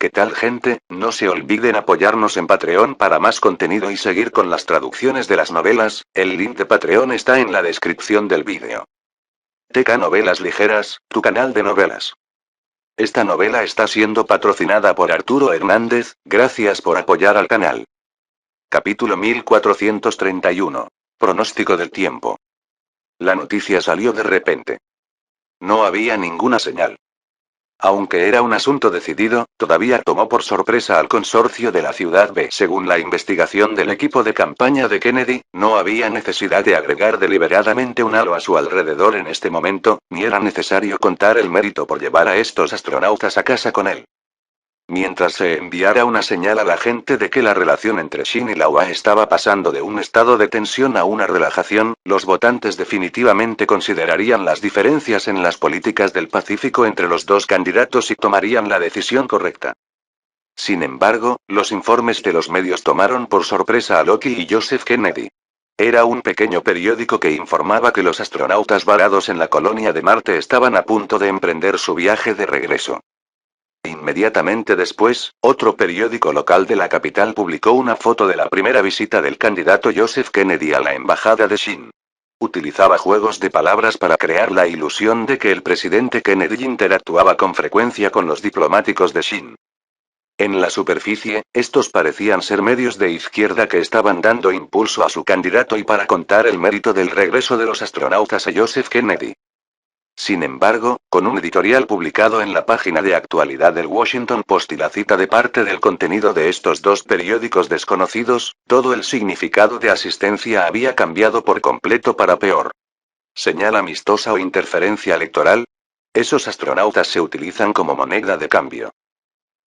¿Qué tal, gente? No se olviden apoyarnos en Patreon para más contenido y seguir con las traducciones de las novelas. El link de Patreon está en la descripción del vídeo. TK Novelas Ligeras, tu canal de novelas. Esta novela está siendo patrocinada por Arturo Hernández. Gracias por apoyar al canal. Capítulo 1431. Pronóstico del tiempo. La noticia salió de repente. No había ninguna señal. Aunque era un asunto decidido, todavía tomó por sorpresa al consorcio de la Ciudad B. Según la investigación del equipo de campaña de Kennedy, no había necesidad de agregar deliberadamente un halo a su alrededor en este momento, ni era necesario contar el mérito por llevar a estos astronautas a casa con él. Mientras se enviara una señal a la gente de que la relación entre Shin y Laura estaba pasando de un estado de tensión a una relajación, los votantes definitivamente considerarían las diferencias en las políticas del Pacífico entre los dos candidatos y tomarían la decisión correcta. Sin embargo, los informes de los medios tomaron por sorpresa a Loki y Joseph Kennedy. Era un pequeño periódico que informaba que los astronautas varados en la colonia de Marte estaban a punto de emprender su viaje de regreso. Inmediatamente después, otro periódico local de la capital publicó una foto de la primera visita del candidato Joseph Kennedy a la embajada de Shin. Utilizaba juegos de palabras para crear la ilusión de que el presidente Kennedy interactuaba con frecuencia con los diplomáticos de Shin. En la superficie, estos parecían ser medios de izquierda que estaban dando impulso a su candidato y para contar el mérito del regreso de los astronautas a Joseph Kennedy. Sin embargo, con un editorial publicado en la página de actualidad del Washington Post y la cita de parte del contenido de estos dos periódicos desconocidos, todo el significado de asistencia había cambiado por completo para peor. ¿Señal amistosa o interferencia electoral? Esos astronautas se utilizan como moneda de cambio.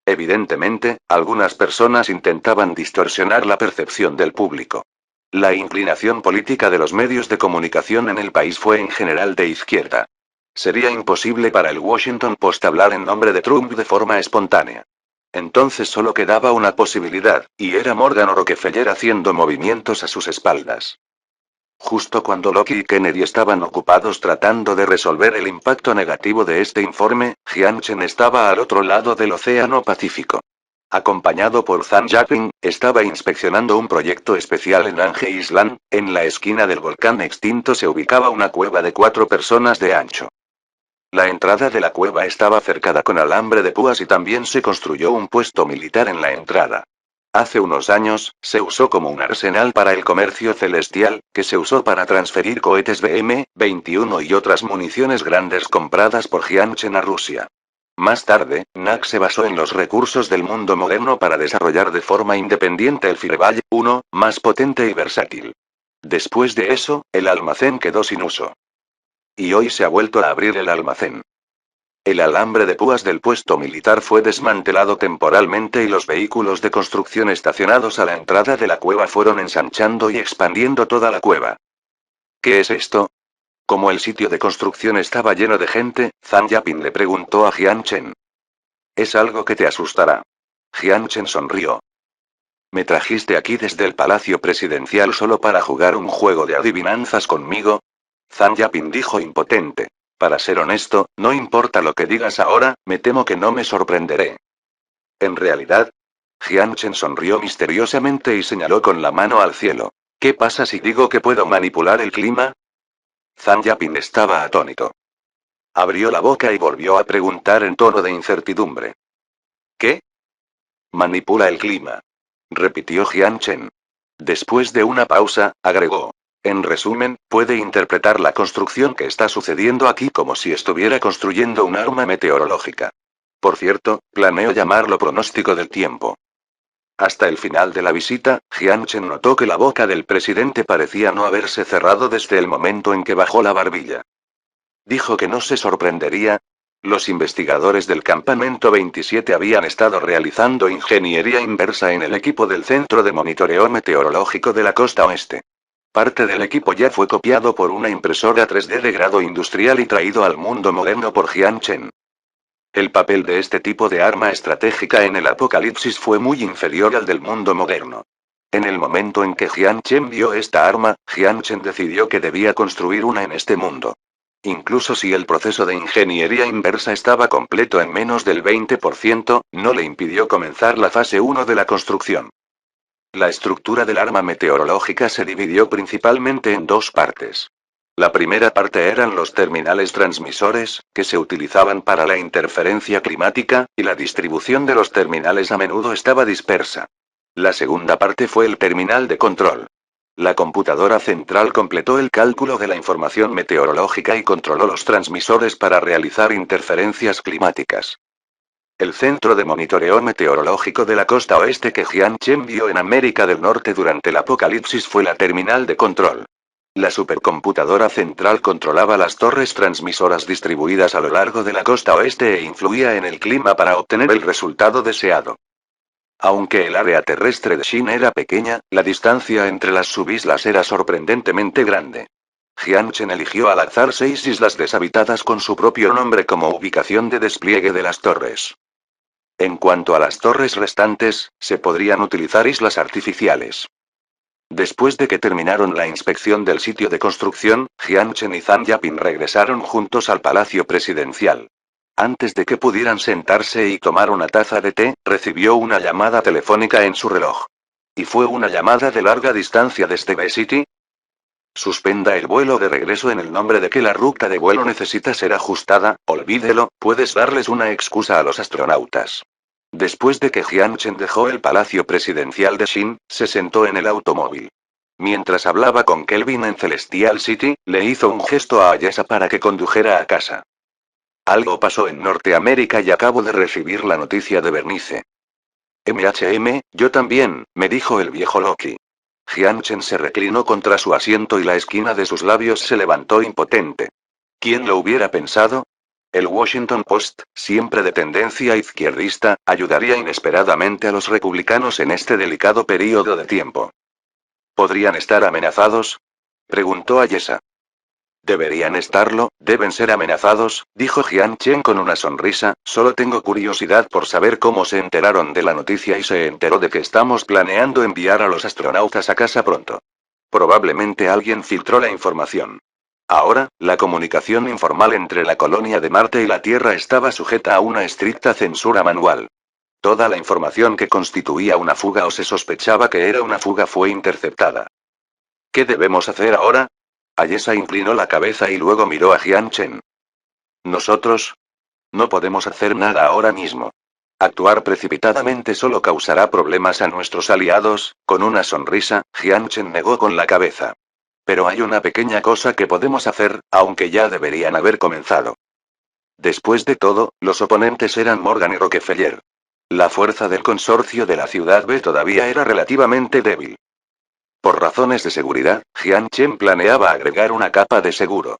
Evidentemente, algunas personas intentaban distorsionar la percepción del público. La inclinación política de los medios de comunicación en el país fue en general de izquierda. Sería imposible para el Washington Post hablar en nombre de Trump de forma espontánea. Entonces solo quedaba una posibilidad, y era Morgan o Rockefeller haciendo movimientos a sus espaldas. Justo cuando Loki y Kennedy estaban ocupados tratando de resolver el impacto negativo de este informe, Jian Chen estaba al otro lado del Océano Pacífico. Acompañado por Zhang Yaping, estaba inspeccionando un proyecto especial en Ange Island. En la esquina del volcán extinto se ubicaba una cueva de 4 personas de ancho. La entrada de la cueva estaba cercada con alambre de púas y también se construyó un puesto militar en la entrada. Hace unos años, se usó como un arsenal para el comercio celestial, que se usó para transferir cohetes BM-21 y otras municiones grandes compradas por Jianchen a Rusia. Más tarde, NAC se basó en los recursos del mundo moderno para desarrollar de forma independiente el Fireball 1, más potente y versátil. Después de eso, el almacén quedó sin uso. Y hoy se ha vuelto a abrir el almacén. El alambre de púas del puesto militar fue desmantelado temporalmente y los vehículos de construcción estacionados a la entrada de la cueva fueron ensanchando y expandiendo toda la cueva. ¿Qué es esto? Como el sitio de construcción estaba lleno de gente, Zhang Yaping le preguntó a Jian Chen. Es algo que te asustará. Jian Chen sonrió. ¿Me trajiste aquí desde el palacio presidencial solo para jugar un juego de adivinanzas conmigo? Zhang Yaping dijo impotente. Para ser honesto, no importa lo que digas ahora, me temo que no me sorprenderé. En realidad, Jian Chen sonrió misteriosamente y señaló con la mano al cielo. ¿Qué pasa si digo que puedo manipular el clima? Zhang Yaping estaba atónito. Abrió la boca y volvió a preguntar en tono de incertidumbre. ¿Qué? Manipula el clima. Repitió Jian Chen. Después de una pausa, agregó. En resumen, puede interpretar la construcción que está sucediendo aquí como si estuviera construyendo un arma meteorológica. Por cierto, planeo llamarlo pronóstico del tiempo. Hasta el final de la visita, Jian Chen notó que la boca del presidente parecía no haberse cerrado desde el momento en que bajó la barbilla. Dijo que no se sorprendería. Los investigadores del campamento 27 habían estado realizando ingeniería inversa en el equipo del Centro de Monitoreo Meteorológico de la Costa Oeste. Parte del equipo ya fue copiado por una impresora 3D de grado industrial y traído al mundo moderno por Jian Chen. El papel de este tipo de arma estratégica en el apocalipsis fue muy inferior al del mundo moderno. En el momento en que Jian Chen vio esta arma, Jian Chen decidió que debía construir una en este mundo. Incluso si el proceso de ingeniería inversa estaba completo en menos del 20%, no le impidió comenzar la fase 1 de la construcción. La estructura del arma meteorológica se dividió principalmente en dos partes. La primera parte eran los terminales transmisores, que se utilizaban para la interferencia climática, y la distribución de los terminales a menudo estaba dispersa. La segunda parte fue el terminal de control. La computadora central completó el cálculo de la información meteorológica y controló los transmisores para realizar interferencias climáticas. El centro de monitoreo meteorológico de la costa oeste que Jian Chen vio en América del Norte durante el apocalipsis fue la terminal de control. La supercomputadora central controlaba las torres transmisoras distribuidas a lo largo de la costa oeste e influía en el clima para obtener el resultado deseado. Aunque el área terrestre de Shin era pequeña, la distancia entre las subislas era sorprendentemente grande. Jian Chen eligió al azar 6 islas deshabitadas con su propio nombre como ubicación de despliegue de las torres. En cuanto a las torres restantes, se podrían utilizar islas artificiales. Después de que terminaron la inspección del sitio de construcción, Jian Chen y Zhang Yaping regresaron juntos al palacio presidencial. Antes de que pudieran sentarse y tomar una taza de té, recibió una llamada telefónica en su reloj. ¿Y fue una llamada de larga distancia desde B-City? Suspenda el vuelo de regreso en el nombre de que la ruta de vuelo necesita ser ajustada, olvídelo, puedes darles una excusa a los astronautas. Después de que Jian Chen dejó el palacio presidencial de Shin, se sentó en el automóvil. Mientras hablaba con Kelvin en Celestial City, le hizo un gesto a Ayesa para que condujera a casa. Algo pasó en Norteamérica y acabo de recibir la noticia de Bernice. Yo también, me dijo el viejo Loki. Jian Chen se reclinó contra su asiento y la esquina de sus labios se levantó impotente. ¿Quién lo hubiera pensado? El Washington Post, siempre de tendencia izquierdista, ayudaría inesperadamente a los republicanos en este delicado período de tiempo. ¿Podrían estar amenazados? Preguntó Ayesa. Deberían estarlo, deben ser amenazados, dijo Jian Chen con una sonrisa, solo tengo curiosidad por saber cómo se enteraron de la noticia y se enteró de que estamos planeando enviar a los astronautas a casa pronto. Probablemente alguien filtró la información. Ahora, la comunicación informal entre la colonia de Marte y la Tierra estaba sujeta a una estricta censura manual. Toda la información que constituía una fuga o se sospechaba que era una fuga fue interceptada. ¿Qué debemos hacer ahora? Ayesa inclinó la cabeza y luego miró a Jian Chen. ¿Nosotros? No podemos hacer nada ahora mismo. Actuar precipitadamente solo causará problemas a nuestros aliados, con una sonrisa, Jian Chen negó con la cabeza. Pero hay una pequeña cosa que podemos hacer, aunque ya deberían haber comenzado. Después de todo, los oponentes eran Morgan y Rockefeller. La fuerza del consorcio de la ciudad B todavía era relativamente débil. Por razones de seguridad, Jian Chen planeaba agregar una capa de seguro.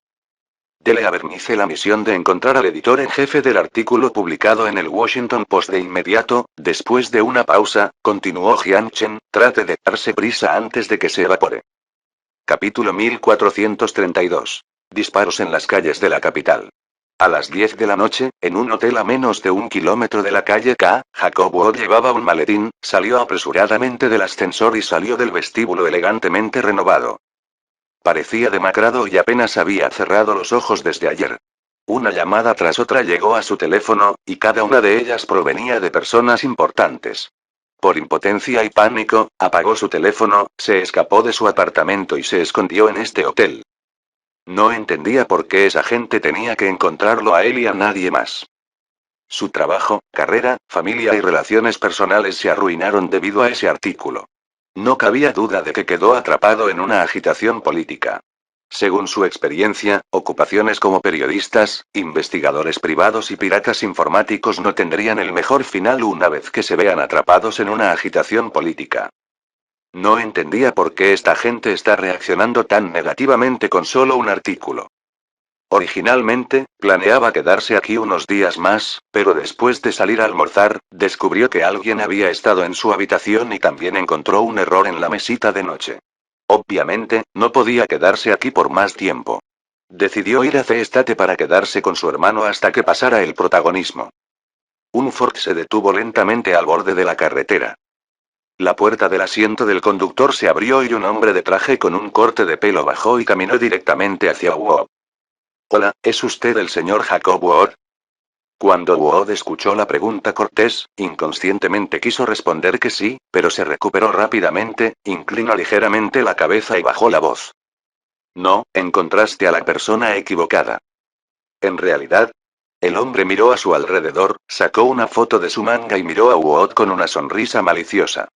Dele a Bernice la misión de encontrar al editor en jefe del artículo publicado en el Washington Post de inmediato. Después de una pausa, continuó Jian Chen, trate de darse prisa antes de que se evapore. Capítulo 1432. Disparos en las calles de la capital. A las 10 de la noche, en un hotel a menos de 1 kilómetro de la calle K, Jacob Wood llevaba un maletín, salió apresuradamente del ascensor y salió del vestíbulo elegantemente renovado. Parecía demacrado y apenas había cerrado los ojos desde ayer. Una llamada tras otra llegó a su teléfono, y cada una de ellas provenía de personas importantes. Por impotencia y pánico, apagó su teléfono, se escapó de su apartamento y se escondió en este hotel. No entendía por qué esa gente tenía que encontrarlo a él y a nadie más. Su trabajo, carrera, familia y relaciones personales se arruinaron debido a ese artículo. No cabía duda de que quedó atrapado en una agitación política. Según su experiencia, ocupaciones como periodistas, investigadores privados y piratas informáticos no tendrían el mejor final una vez que se vean atrapados en una agitación política. No entendía por qué esta gente está reaccionando tan negativamente con solo un artículo. Originalmente, planeaba quedarse aquí unos días más, pero después de salir a almorzar, descubrió que alguien había estado en su habitación y también encontró un error en la mesita de noche. Obviamente, no podía quedarse aquí por más tiempo. Decidió ir a C-State para quedarse con su hermano hasta que pasara el protagonismo. Un Ford se detuvo lentamente al borde de la carretera. La puerta del asiento del conductor se abrió y un hombre de traje con un corte de pelo bajó y caminó directamente hacia Wood. Hola, ¿es usted el señor Jacob Wood? Cuando Wood escuchó la pregunta cortés, inconscientemente quiso responder que sí, pero se recuperó rápidamente, inclinó ligeramente la cabeza y bajó la voz. No, encontraste a la persona equivocada. En realidad, el hombre miró a su alrededor, sacó una foto de su manga y miró a Wood con una sonrisa maliciosa.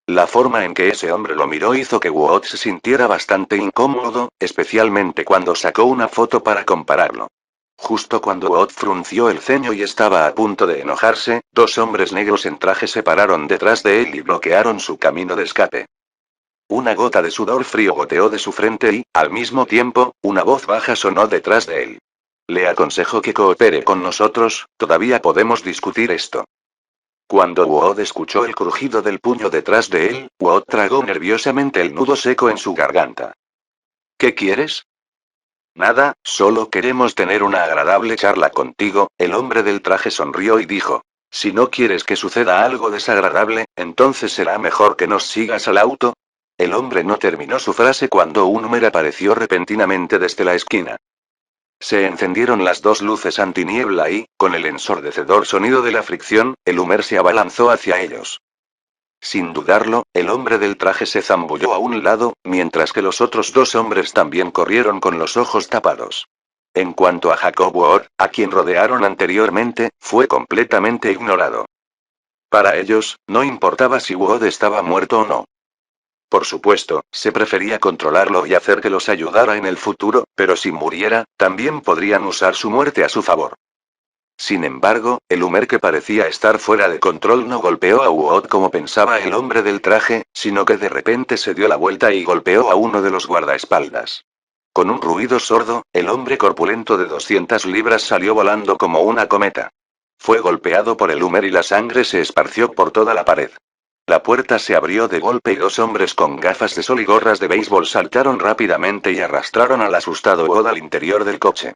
La forma en que ese hombre lo miró hizo que Wood se sintiera bastante incómodo, especialmente cuando sacó una foto para compararlo. Justo cuando Wood frunció el ceño y estaba a punto de enojarse, dos hombres negros en traje se pararon detrás de él y bloquearon su camino de escape. Una gota de sudor frío goteó de su frente y, al mismo tiempo, una voz baja sonó detrás de él. Le aconsejo que coopere con nosotros, todavía podemos discutir esto. Cuando Wood escuchó el crujido del puño detrás de él, Wood tragó nerviosamente el nudo seco en su garganta. ¿Qué quieres? Nada, solo queremos tener una agradable charla contigo, el hombre del traje sonrió y dijo. Si no quieres que suceda algo desagradable, entonces será mejor que nos sigas al auto. El hombre no terminó su frase cuando un Humer apareció repentinamente desde la esquina. Se encendieron las dos luces antiniebla y, con el ensordecedor sonido de la fricción, el Humer se abalanzó hacia ellos. Sin dudarlo, el hombre del traje se zambulló a un lado, mientras que los otros dos hombres también corrieron con los ojos tapados. En cuanto a Jacob Wood, a quien rodearon anteriormente, fue completamente ignorado. Para ellos, no importaba si Wood estaba muerto o no. Por supuesto, se prefería controlarlo y hacer que los ayudara en el futuro, pero si muriera, también podrían usar su muerte a su favor. Sin embargo, el Humer que parecía estar fuera de control no golpeó a Wood como pensaba el hombre del traje, sino que de repente se dio la vuelta y golpeó a uno de los guardaespaldas. Con un ruido sordo, el hombre corpulento de 200 libras salió volando como una cometa. Fue golpeado por el Humer y la sangre se esparció por toda la pared. La puerta se abrió de golpe y dos hombres con gafas de sol y gorras de béisbol saltaron rápidamente y arrastraron al asustado Wood al interior del coche.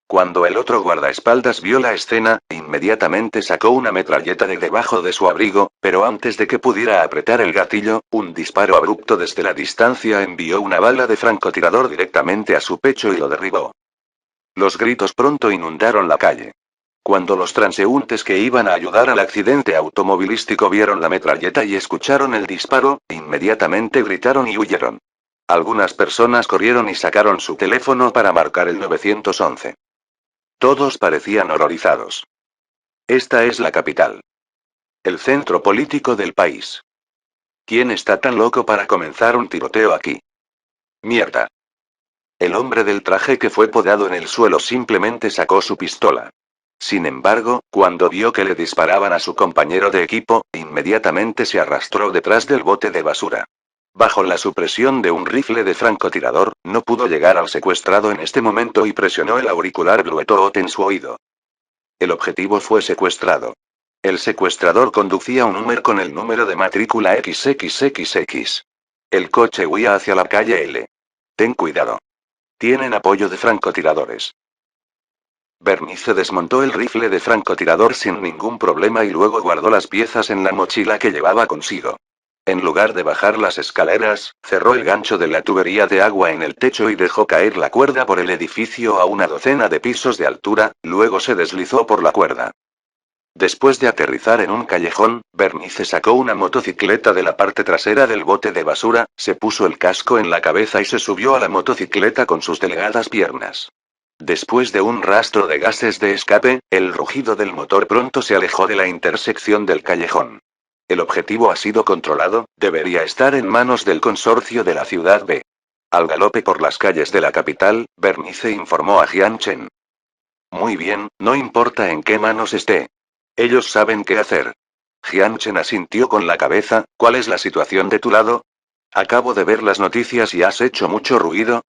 Cuando el otro guardaespaldas vio la escena, inmediatamente sacó una metralleta de debajo de su abrigo, pero antes de que pudiera apretar el gatillo, un disparo abrupto desde la distancia envió una bala de francotirador directamente a su pecho y lo derribó. Los gritos pronto inundaron la calle. Cuando los transeúntes que iban a ayudar al accidente automovilístico vieron la metralleta y escucharon el disparo, inmediatamente gritaron y huyeron. Algunas personas corrieron y sacaron su teléfono para marcar el 911. Todos parecían horrorizados. Esta es la capital. El centro político del país. ¿Quién está tan loco para comenzar un tiroteo aquí? Mierda. El hombre del traje que fue podado en el suelo simplemente sacó su pistola. Sin embargo, cuando vio que le disparaban a su compañero de equipo, inmediatamente se arrastró detrás del bote de basura. Bajo la supresión de un rifle de francotirador, no pudo llegar al secuestrado en este momento y presionó el auricular Bluetooth en su oído. El objetivo fue secuestrado. El secuestrador conducía un Hummer con el número de matrícula XXXX. El coche huía hacia la calle L. Ten cuidado. Tienen apoyo de francotiradores. Bernice desmontó el rifle de francotirador sin ningún problema y luego guardó las piezas en la mochila que llevaba consigo. En lugar de bajar las escaleras, cerró el gancho de la tubería de agua en el techo y dejó caer la cuerda por el edificio a una docena de pisos de altura, luego se deslizó por la cuerda. Después de aterrizar en un callejón, Bernice sacó una motocicleta de la parte trasera del bote de basura, se puso el casco en la cabeza y se subió a la motocicleta con sus delgadas piernas. Después de un rastro de gases de escape, el rugido del motor pronto se alejó de la intersección del callejón. El objetivo ha sido controlado, debería estar en manos del consorcio de la ciudad B. Al galope por las calles de la capital, Bernice informó a Jian Chen. Muy bien, no importa en qué manos esté. Ellos saben qué hacer. Jian Chen asintió con la cabeza. ¿Cuál es la situación de tu lado? Acabo de ver las noticias y has hecho mucho ruido.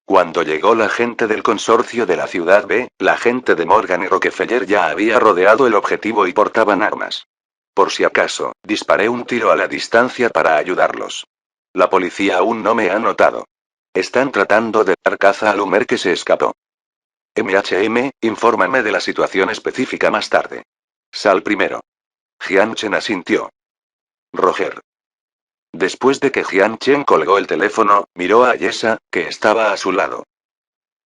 Cuando llegó la gente del consorcio de la ciudad B, la gente de Morgan y Rockefeller ya había rodeado el objetivo y portaban armas. Por si acaso, disparé un tiro a la distancia para ayudarlos. La policía aún no me ha notado. Están tratando de dar caza al Humer que se escapó. Infórmame de la situación específica más tarde. Sal primero. Jian Chen asintió. Roger. Después de que Jian Chen colgó el teléfono, miró a Yesa, que estaba a su lado.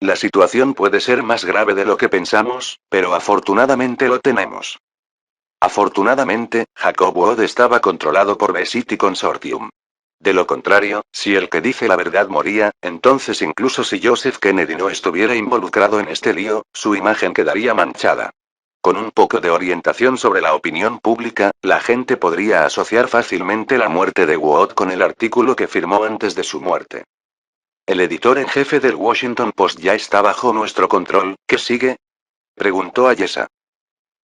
La situación puede ser más grave de lo que pensamos, pero afortunadamente lo tenemos. Afortunadamente, Jacob Wood estaba controlado por The City Consortium. De lo contrario, si el que dice la verdad moría, entonces incluso si Joseph Kennedy no estuviera involucrado en este lío, su imagen quedaría manchada. Con un poco de orientación sobre la opinión pública, la gente podría asociar fácilmente la muerte de Wood con el artículo que firmó antes de su muerte. El editor en jefe del Washington Post ya está bajo nuestro control. ¿Qué sigue?, preguntó a Yesa.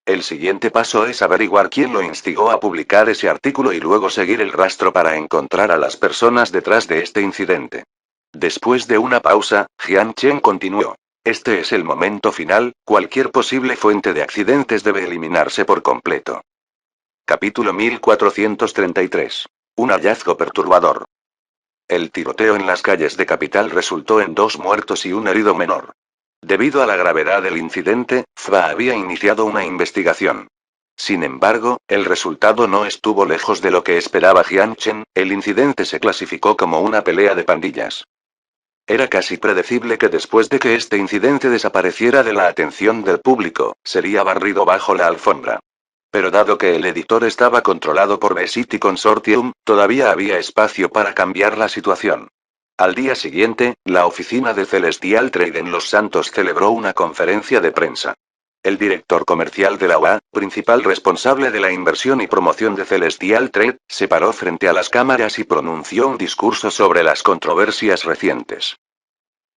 El siguiente paso es averiguar quién lo instigó a publicar ese artículo y luego seguir el rastro para encontrar a las personas detrás de este incidente. Después de una pausa, Jian Chen continuó. Este es el momento final, cualquier posible fuente de accidentes debe eliminarse por completo. Capítulo 1433. Un hallazgo perturbador. El tiroteo en las calles de Capital resultó en 2 muertos y un herido menor. Debido a la gravedad del incidente, FBA había iniciado una investigación. Sin embargo, el resultado no estuvo lejos de lo que esperaba Jian Chen. El incidente se clasificó como una pelea de pandillas. Era casi predecible que después de que este incidente desapareciera de la atención del público, sería barrido bajo la alfombra. Pero dado que el editor estaba controlado por The City Consortium, todavía había espacio para cambiar la situación. Al día siguiente, la oficina de Celestial Trade en Los Santos celebró una conferencia de prensa. El director comercial de la UA, principal responsable de la inversión y promoción de Celestial Trade, se paró frente a las cámaras y pronunció un discurso sobre las controversias recientes.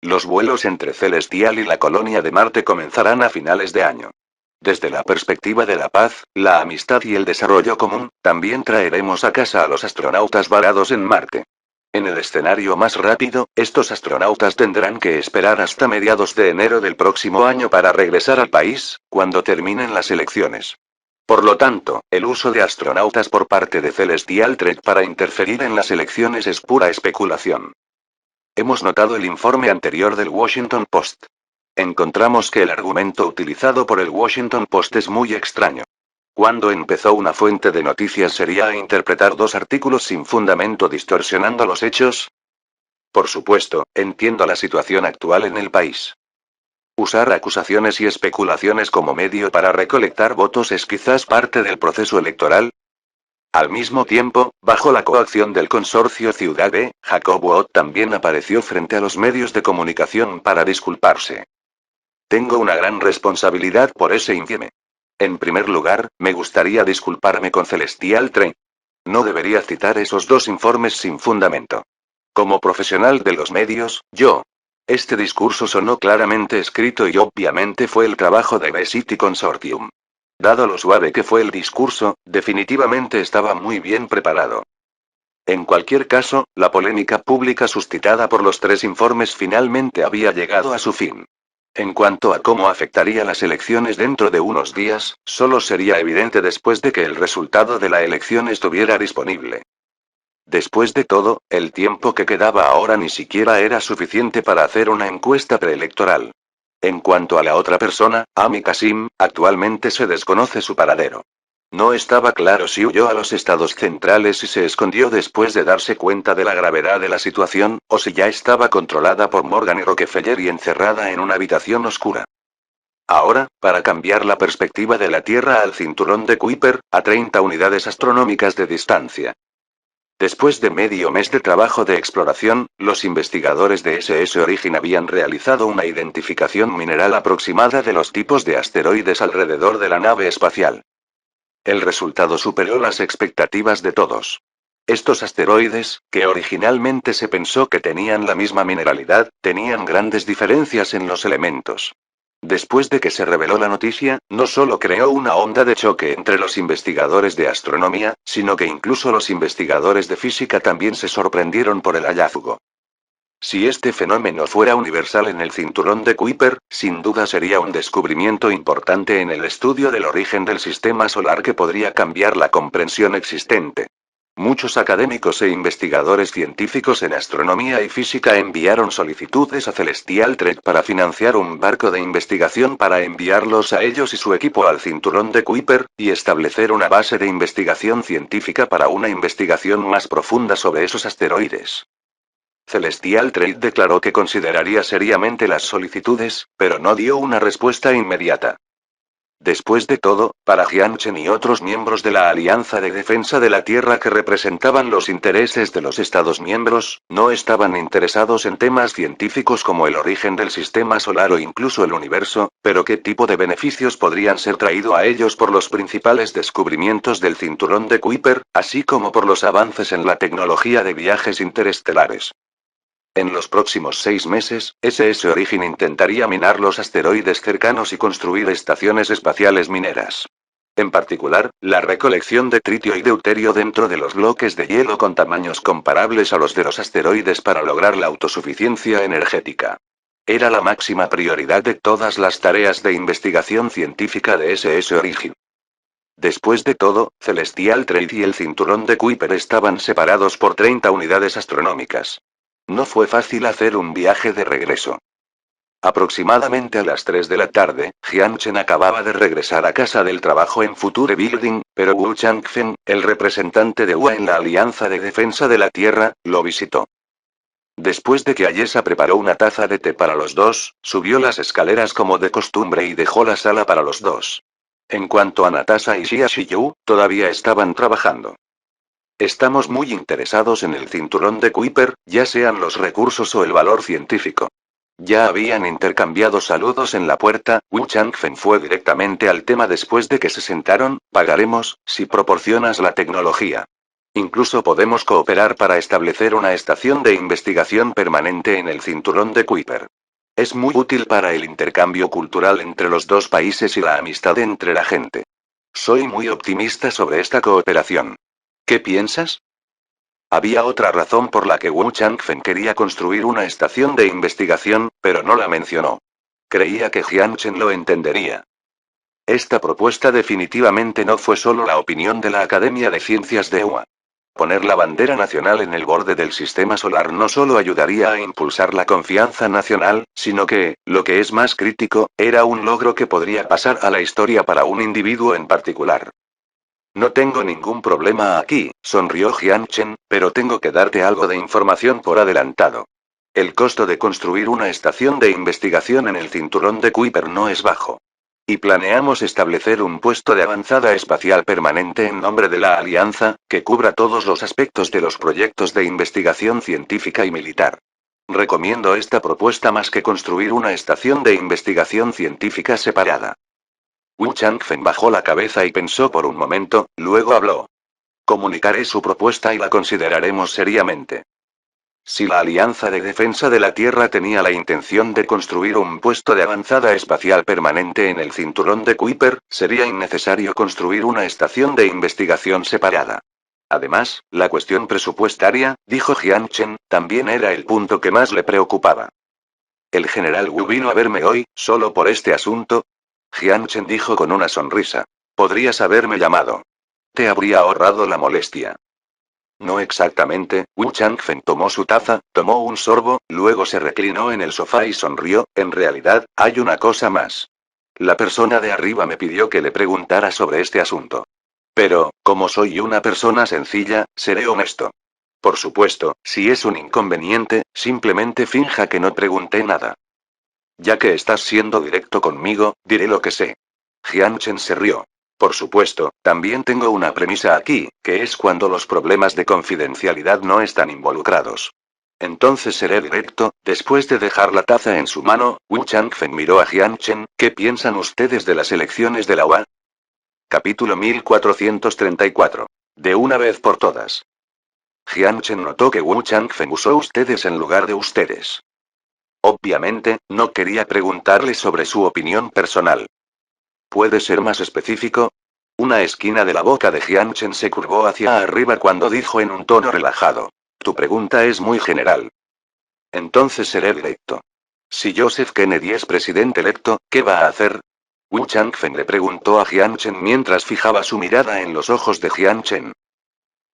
Los vuelos entre Celestial y la colonia de Marte comenzarán a finales de año. Desde la perspectiva de la paz, la amistad y el desarrollo común, también traeremos a casa a los astronautas varados en Marte. En el escenario más rápido, estos astronautas tendrán que esperar hasta mediados de enero del próximo año para regresar al país, cuando terminen las elecciones. Por lo tanto, el uso de astronautas por parte de Celestial Trade para interferir en las elecciones es pura especulación. Hemos notado el informe anterior del Washington Post. Encontramos que el argumento utilizado por el Washington Post es muy extraño. ¿Cuándo empezó una fuente de noticias seria a interpretar 2 artículos sin fundamento distorsionando los hechos? Por supuesto, entiendo la situación actual en el país. Usar acusaciones y especulaciones como medio para recolectar votos es quizás parte del proceso electoral. Al mismo tiempo, bajo la coacción del consorcio Ciudad B, Jacob Wood también apareció frente a los medios de comunicación para disculparse. Tengo una gran responsabilidad por ese infieme. En primer lugar, me gustaría disculparme con Celestial Trade. No debería citar esos 2 informes sin fundamento. Como profesional de los medios, este discurso sonó claramente escrito y obviamente fue el trabajo de The City Consortium. Dado lo suave que fue el discurso, definitivamente estaba muy bien preparado. En cualquier caso, la polémica pública suscitada por los 3 informes finalmente había llegado a su fin. En cuanto a cómo afectaría las elecciones dentro de unos días, solo sería evidente después de que el resultado de la elección estuviera disponible. Después de todo, el tiempo que quedaba ahora ni siquiera era suficiente para hacer una encuesta preelectoral. En cuanto a la otra persona, Amy Kasim, actualmente se desconoce su paradero. No estaba claro si huyó a los estados centrales y se escondió después de darse cuenta de la gravedad de la situación, o si ya estaba controlada por Morgan y Rockefeller y encerrada en una habitación oscura. Ahora, para cambiar la perspectiva de la Tierra al cinturón de Kuiper, a 30 unidades astronómicas de distancia. Después de medio mes de trabajo de exploración, los investigadores de SS Origin habían realizado una identificación mineral aproximada de los tipos de asteroides alrededor de la nave espacial. El resultado superó las expectativas de todos. Estos asteroides, que originalmente se pensó que tenían la misma mineralidad, tenían grandes diferencias en los elementos. Después de que se reveló la noticia, no solo creó una onda de choque entre los investigadores de astronomía, sino que incluso los investigadores de física también se sorprendieron por el hallazgo. Si este fenómeno fuera universal en el cinturón de Kuiper, sin duda sería un descubrimiento importante en el estudio del origen del sistema solar que podría cambiar la comprensión existente. Muchos académicos e investigadores científicos en astronomía y física enviaron solicitudes a Celestial Trade para financiar un barco de investigación para enviarlos a ellos y su equipo al cinturón de Kuiper, y establecer una base de investigación científica para una investigación más profunda sobre esos asteroides. Celestial Trade declaró que consideraría seriamente las solicitudes, pero no dio una respuesta inmediata. Después de todo, para Jiang Chen y otros miembros de la Alianza de Defensa de la Tierra que representaban los intereses de los Estados miembros, no estaban interesados en temas científicos como el origen del sistema solar o incluso el universo, pero qué tipo de beneficios podrían ser traídos a ellos por los principales descubrimientos del cinturón de Kuiper, así como por los avances en la tecnología de viajes interestelares. En los próximos 6 meses, SS Origin intentaría minar los asteroides cercanos y construir estaciones espaciales mineras. En particular, la recolección de tritio y deuterio dentro de los bloques de hielo con tamaños comparables a los de los asteroides para lograr la autosuficiencia energética. Era la máxima prioridad de todas las tareas de investigación científica de SS Origin. Después de todo, Celestial Trade y el cinturón de Kuiper estaban separados por 30 unidades astronómicas. No fue fácil hacer un viaje de regreso. Aproximadamente a las 3 de la tarde, Jiang Chen acababa de regresar a casa del trabajo en Future Building, pero Wu Changfen, el representante de UA en la Alianza de Defensa de la Tierra, lo visitó. Después de que Ayesa preparó una taza de té para los dos, subió las escaleras como de costumbre y dejó la sala para los dos. En cuanto a Natasha y Xia Shiyu, todavía estaban trabajando. Estamos muy interesados en el cinturón de Kuiper, ya sean los recursos o el valor científico. Ya habían intercambiado saludos en la puerta. Wu Changfen fue directamente al tema después de que se sentaron. Pagaremos, si proporcionas la tecnología. Incluso podemos cooperar para establecer una estación de investigación permanente en el cinturón de Kuiper. Es muy útil para el intercambio cultural entre los dos países y la amistad entre la gente. Soy muy optimista sobre esta cooperación. ¿Qué piensas? Había otra razón por la que Wu Changfen quería construir una estación de investigación, pero no la mencionó. Creía que Jiang Chen lo entendería. Esta propuesta definitivamente no fue solo la opinión de la Academia de Ciencias de UA. Poner la bandera nacional en el borde del sistema solar no solo ayudaría a impulsar la confianza nacional, sino que, lo que es más crítico, era un logro que podría pasar a la historia para un individuo en particular. No tengo ningún problema aquí, sonrió Jiang Chen, pero tengo que darte algo de información por adelantado. El costo de construir una estación de investigación en el cinturón de Kuiper no es bajo. Y planeamos establecer un puesto de avanzada espacial permanente en nombre de la Alianza, que cubra todos los aspectos de los proyectos de investigación científica y militar. Recomiendo esta propuesta más que construir una estación de investigación científica separada. Wu Changfen bajó la cabeza y pensó por un momento, luego habló. Comunicaré su propuesta y la consideraremos seriamente. Si la Alianza de Defensa de la Tierra tenía la intención de construir un puesto de avanzada espacial permanente en el cinturón de Kuiper, sería innecesario construir una estación de investigación separada. Además, la cuestión presupuestaria, dijo Jiang Chen, también era el punto que más le preocupaba. El general Wu vino a verme hoy, solo por este asunto. Jiang Chen dijo con una sonrisa. Podrías haberme llamado. Te habría ahorrado la molestia. No exactamente. Wu Changfen tomó su taza, tomó un sorbo, luego se reclinó en el sofá y sonrió. En realidad, hay una cosa más. La persona de arriba me pidió que le preguntara sobre este asunto. Pero, como soy una persona sencilla, seré honesto. Por supuesto, si es un inconveniente, simplemente finja que no pregunté nada. Ya que estás siendo directo conmigo, diré lo que sé. Jiang Chen se rió. Por supuesto, también tengo una premisa aquí, que es cuando los problemas de confidencialidad no están involucrados. Entonces seré directo. Después de dejar la taza en su mano, Wu Changfen miró a Jiang Chen. ¿Qué piensan ustedes de las elecciones de la UA? Capítulo 1434. De una vez por todas. Jiang Chen notó que Wu Changfen usó ustedes en lugar de ustedes. Obviamente, no quería preguntarle sobre su opinión personal. ¿Puede ser más específico? Una esquina de la boca de Jiang Chen se curvó hacia arriba cuando dijo en un tono relajado. Tu pregunta es muy general. Entonces seré directo. Si Joseph Kennedy es presidente electo, ¿qué va a hacer? Wu Changfen le preguntó a Jiang Chen mientras fijaba su mirada en los ojos de Jiang Chen.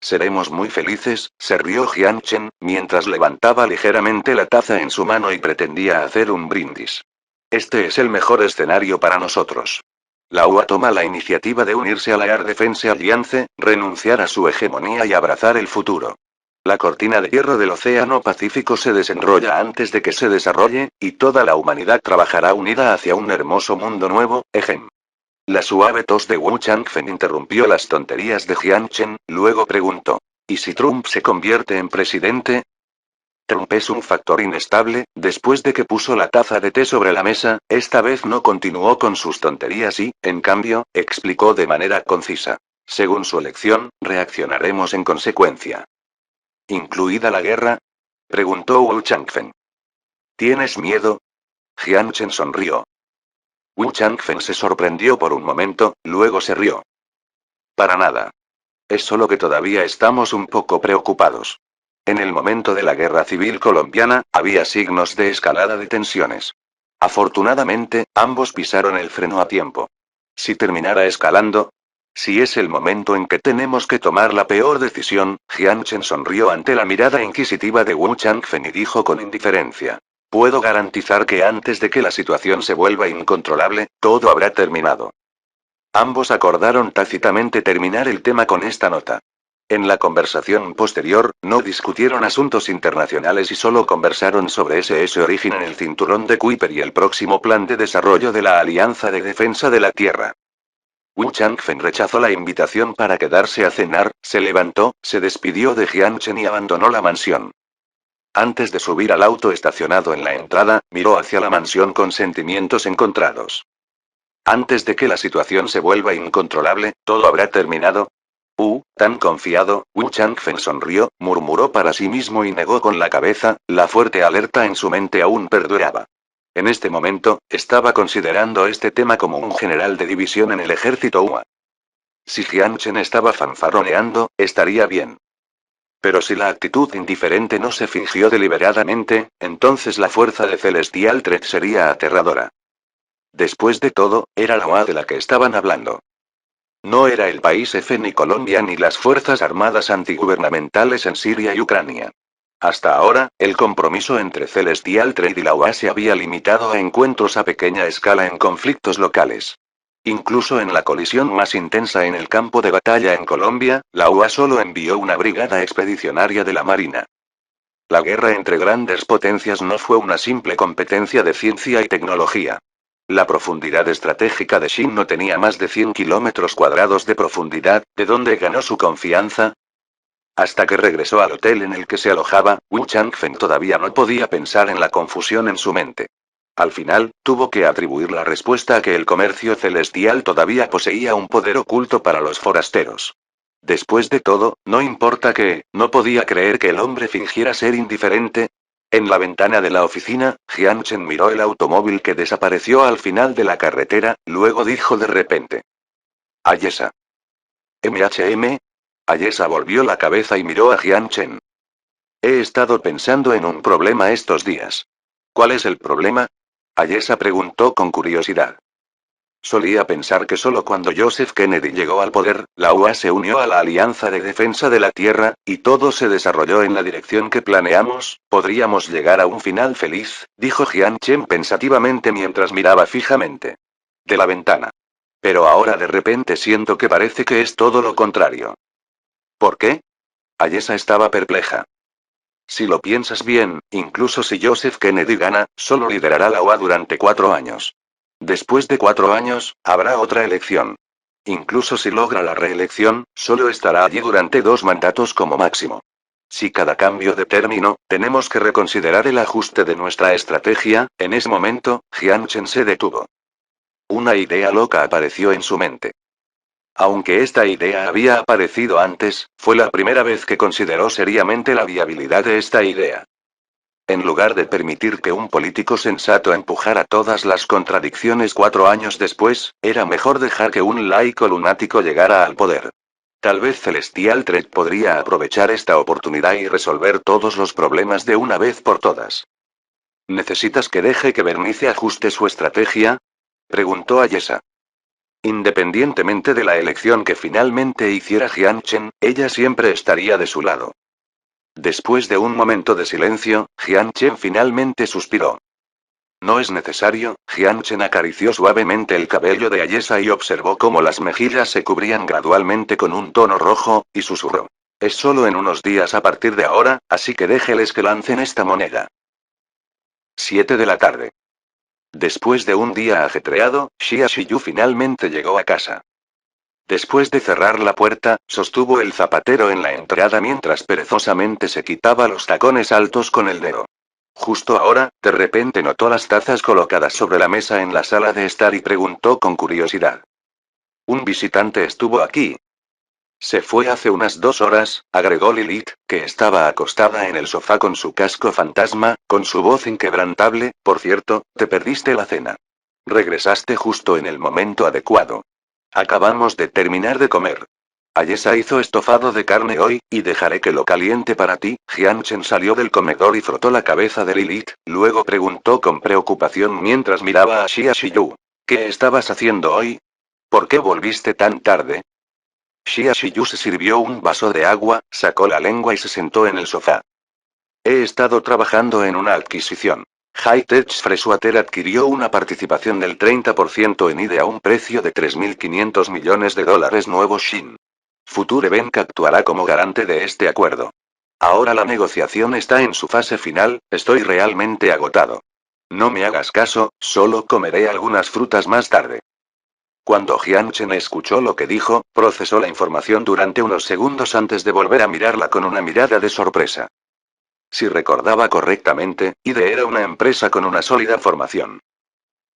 Seremos muy felices, se rió Jiang Chen, mientras levantaba ligeramente la taza en su mano y pretendía hacer un brindis. Este es el mejor escenario para nosotros. La UA toma la iniciativa de unirse a la Air Defense Alliance, renunciar a su hegemonía y abrazar el futuro. La cortina de hierro del Océano Pacífico se desenrolla antes de que se desarrolle, y toda la humanidad trabajará unida hacia un hermoso mundo nuevo, ejem. La suave tos de Wu Changfen interrumpió las tonterías de Jian Chen, luego preguntó. ¿Y si Trump se convierte en presidente? Trump es un factor inestable. Después de que puso la taza de té sobre la mesa, esta vez no continuó con sus tonterías y, en cambio, explicó de manera concisa. Según su elección, reaccionaremos en consecuencia. ¿Incluida la guerra? Preguntó Wu Changfen. ¿Tienes miedo? Jian Chen sonrió. Wu Changfen se sorprendió por un momento, luego se rió. Para nada. Es solo que todavía estamos un poco preocupados. En el momento de la guerra civil colombiana, había signos de escalada de tensiones. Afortunadamente, ambos pisaron el freno a tiempo. Si terminara escalando, si es el momento en que tenemos que tomar la peor decisión, Jian Chen sonrió ante la mirada inquisitiva de Wu Changfen y dijo con indiferencia. Puedo garantizar que antes de que la situación se vuelva incontrolable, todo habrá terminado. Ambos acordaron tácitamente terminar el tema con esta nota. En la conversación posterior, no discutieron asuntos internacionales y solo conversaron sobre SS Origen en el cinturón de Kuiper y el próximo plan de desarrollo de la Alianza de Defensa de la Tierra. Wu Changfen rechazó la invitación para quedarse a cenar, se levantó, se despidió de Jian Chen y abandonó la mansión. Antes de subir al auto estacionado en la entrada, miró hacia la mansión con sentimientos encontrados. Antes de que la situación se vuelva incontrolable, ¿todo habrá terminado? Tan confiado. Wu Changfen sonrió, murmuró para sí mismo y negó con la cabeza. La fuerte alerta en su mente aún perduraba. En este momento, estaba considerando este tema como un general de división en el ejército UA. Si Jian Chen estaba fanfarroneando, estaría bien. Pero si la actitud indiferente no se fingió deliberadamente, entonces la fuerza de Celestial Threat sería aterradora. Después de todo, era la OA de la que estaban hablando. No era el país F ni Colombia ni las fuerzas armadas antigubernamentales en Siria y Ucrania. Hasta ahora, el compromiso entre Celestial Threat y la OA se había limitado a encuentros a pequeña escala en conflictos locales. Incluso en la colisión más intensa en el campo de batalla en Colombia, la UA solo envió una brigada expedicionaria de la Marina. La guerra entre grandes potencias no fue una simple competencia de ciencia y tecnología. La profundidad estratégica de Shin no tenía más de 100 kilómetros cuadrados de profundidad. ¿De dónde ganó su confianza? Hasta que regresó al hotel en el que se alojaba, Wu Changfen todavía no podía pensar en la confusión en su mente. Al final, tuvo que atribuir la respuesta a que el comercio celestial todavía poseía un poder oculto para los forasteros. Después de todo, no importa que, no podía creer que el hombre fingiera ser indiferente. En la ventana de la oficina, Jian Chen miró el automóvil que desapareció al final de la carretera, luego dijo de repente. Ayesa. MHM. Ayesa volvió la cabeza y miró a Jian Chen. He estado pensando en un problema estos días. ¿Cuál es el problema? Ayesa preguntó con curiosidad. Solía pensar que solo cuando Joseph Kennedy llegó al poder, la UA se unió a la Alianza de Defensa de la Tierra, y todo se desarrolló en la dirección que planeamos. Podríamos llegar a un final feliz, dijo Jian Chen pensativamente mientras miraba fijamente. De la ventana. Pero ahora de repente siento que parece que es todo lo contrario. ¿Por qué? Ayesa estaba perpleja. Si lo piensas bien, incluso si Joseph Kennedy gana, solo liderará la OA durante 4 años. Después de 4 años, habrá otra elección. Incluso si logra la reelección, solo estará allí durante 2 mandatos como máximo. Si cada cambio de término, tenemos que reconsiderar el ajuste de nuestra estrategia. En ese momento, Jian Chen se detuvo. Una idea loca apareció en su mente. Aunque esta idea había aparecido antes, fue la primera vez que consideró seriamente la viabilidad de esta idea. En lugar de permitir que un político sensato empujara todas las contradicciones 4 años después, era mejor dejar que un laico lunático llegara al poder. Tal vez Celestial Threat podría aprovechar esta oportunidad y resolver todos los problemas de una vez por todas. ¿Necesitas que deje que Bernice ajuste su estrategia? Preguntó Ayesa. Independientemente de la elección que finalmente hiciera Jian Chen, ella siempre estaría de su lado. Después de un momento de silencio, Jian Chen finalmente suspiró. No es necesario. Jian Chen acarició suavemente el cabello de Ayesa y observó cómo las mejillas se cubrían gradualmente con un tono rojo, y susurró. Es solo en unos días a partir de ahora, así que déjeles que lancen esta moneda. 7 de la tarde. Después de un día ajetreado, Xia Shiyu finalmente llegó a casa. Después de cerrar la puerta, sostuvo el zapatero en la entrada mientras perezosamente se quitaba los tacones altos con el dedo. Justo ahora, de repente notó las tazas colocadas sobre la mesa en la sala de estar y preguntó con curiosidad. Un visitante estuvo aquí. Se fue hace unas 2 horas, agregó Lilith, que estaba acostada en el sofá con su casco fantasma, con su voz inquebrantable. Por cierto, te perdiste la cena. Regresaste justo en el momento adecuado. Acabamos de terminar de comer. Ayesa hizo estofado de carne hoy, y dejaré que lo caliente para ti. Jianchen salió del comedor y frotó la cabeza de Lilith, luego preguntó con preocupación mientras miraba a Xia Shiyu. ¿Qué estabas haciendo hoy? ¿Por qué volviste tan tarde? Xia Shiyu se sirvió un vaso de agua, sacó la lengua y se sentó en el sofá. He estado trabajando en una adquisición. High-Tech Freshwater adquirió una participación del 30% en IDE a un precio de 3.500 millones de dólares nuevos Shin. Future Bank actuará como garante de este acuerdo. Ahora la negociación está en su fase final, estoy realmente agotado. No me hagas caso, solo comeré algunas frutas más tarde. Cuando Jianchen escuchó lo que dijo, procesó la información durante unos segundos antes de volver a mirarla con una mirada de sorpresa. Si recordaba correctamente, IDE era una empresa con una sólida formación.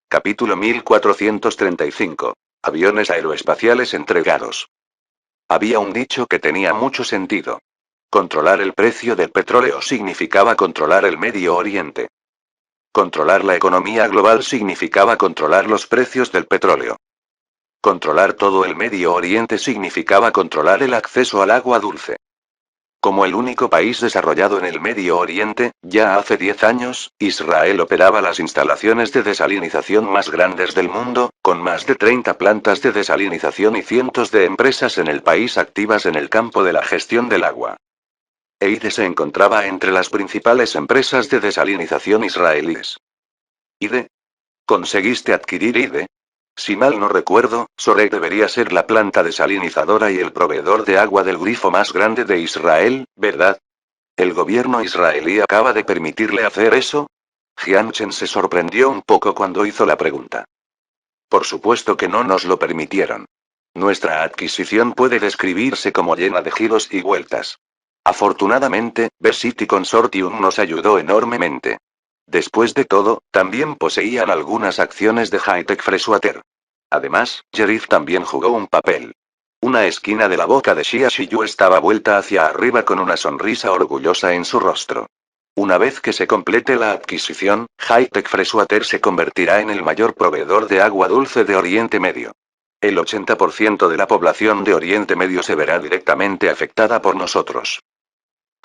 Capítulo 1435. Aviones aeroespaciales entregados. Había un dicho que tenía mucho sentido. Controlar el precio del petróleo significaba controlar el Medio Oriente. Controlar la economía global significaba controlar los precios del petróleo. Controlar todo el Medio Oriente significaba controlar el acceso al agua dulce. Como el único país desarrollado en el Medio Oriente, ya hace 10 años, Israel operaba las instalaciones de desalinización más grandes del mundo, con más de 30 plantas de desalinización y cientos de empresas en el país activas en el campo de la gestión del agua. EIDE se encontraba entre las principales empresas de desalinización israelíes. ¿IDE? ¿Conseguiste adquirir IDE? Si mal no recuerdo, Sorek debería ser la planta desalinizadora y el proveedor de agua del grifo más grande de Israel, ¿verdad? ¿El gobierno israelí acaba de permitirle hacer eso? Jianchen se sorprendió un poco cuando hizo la pregunta. Por supuesto que no nos lo permitieron. Nuestra adquisición puede describirse como llena de giros y vueltas. Afortunadamente, Versity Consortium nos ayudó enormemente. Después de todo, también poseían algunas acciones de High-Tech Freshwater. Además, Sheriff también jugó un papel. Una esquina de la boca de Xia Shiyu estaba vuelta hacia arriba con una sonrisa orgullosa en su rostro. Una vez que se complete la adquisición, High-Tech Freshwater se convertirá en el mayor proveedor de agua dulce de Oriente Medio. El 80% de la población de Oriente Medio se verá directamente afectada por nosotros.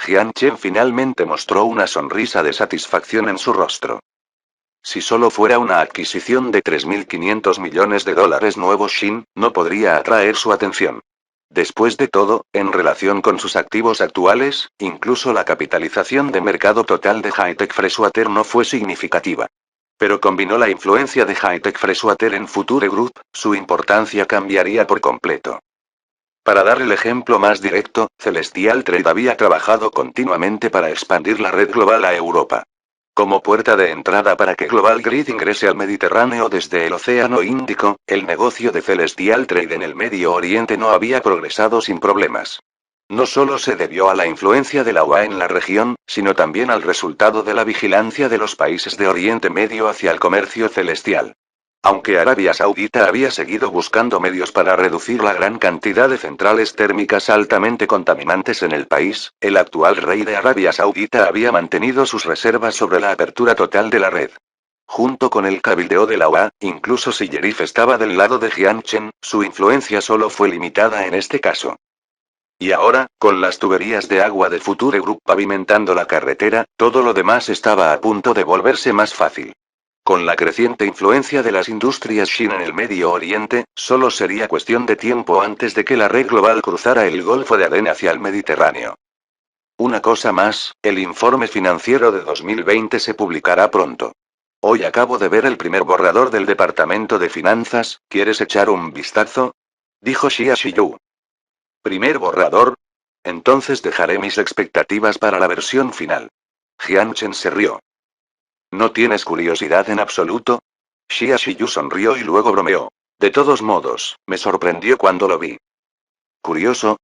Jianchen finalmente mostró una sonrisa de satisfacción en su rostro. Si solo fuera una adquisición de 3.500 millones de dólares nuevos Shin, no podría atraer su atención. Después de todo, en relación con sus activos actuales, incluso la capitalización de mercado total de High-Tech Freshwater no fue significativa. Pero combinó la influencia de High-Tech Freshwater en Future Group, su importancia cambiaría por completo. Para dar el ejemplo más directo, Celestial Trade había trabajado continuamente para expandir la red global a Europa. Como puerta de entrada para que Global Grid ingrese al Mediterráneo desde el Océano Índico, el negocio de Celestial Trade en el Medio Oriente no había progresado sin problemas. No solo se debió a la influencia de la UA en la región, sino también al resultado de la vigilancia de los países de Oriente Medio hacia el comercio celestial. Aunque Arabia Saudita había seguido buscando medios para reducir la gran cantidad de centrales térmicas altamente contaminantes en el país, el actual rey de Arabia Saudita había mantenido sus reservas sobre la apertura total de la red. Junto con el cabildeo de la OA, incluso si Sheriff estaba del lado de Jianchen, su influencia solo fue limitada en este caso. Y ahora, con las tuberías de agua de Future Group pavimentando la carretera, todo lo demás estaba a punto de volverse más fácil. Con la creciente influencia de las industrias Shin en el Medio Oriente, solo sería cuestión de tiempo antes de que la red global cruzara el Golfo de Adén hacia el Mediterráneo. Una cosa más, el informe financiero de 2020 se publicará pronto. Hoy acabo de ver el primer borrador del Departamento de Finanzas, ¿quieres echar un vistazo? Dijo Xia Shiyu. ¿Primer borrador? Entonces dejaré mis expectativas para la versión final. Jian Chen se rió. ¿No tienes curiosidad en absoluto? Xia Shiyu sonrió y luego bromeó. De todos modos, me sorprendió cuando lo vi. ¿Curioso?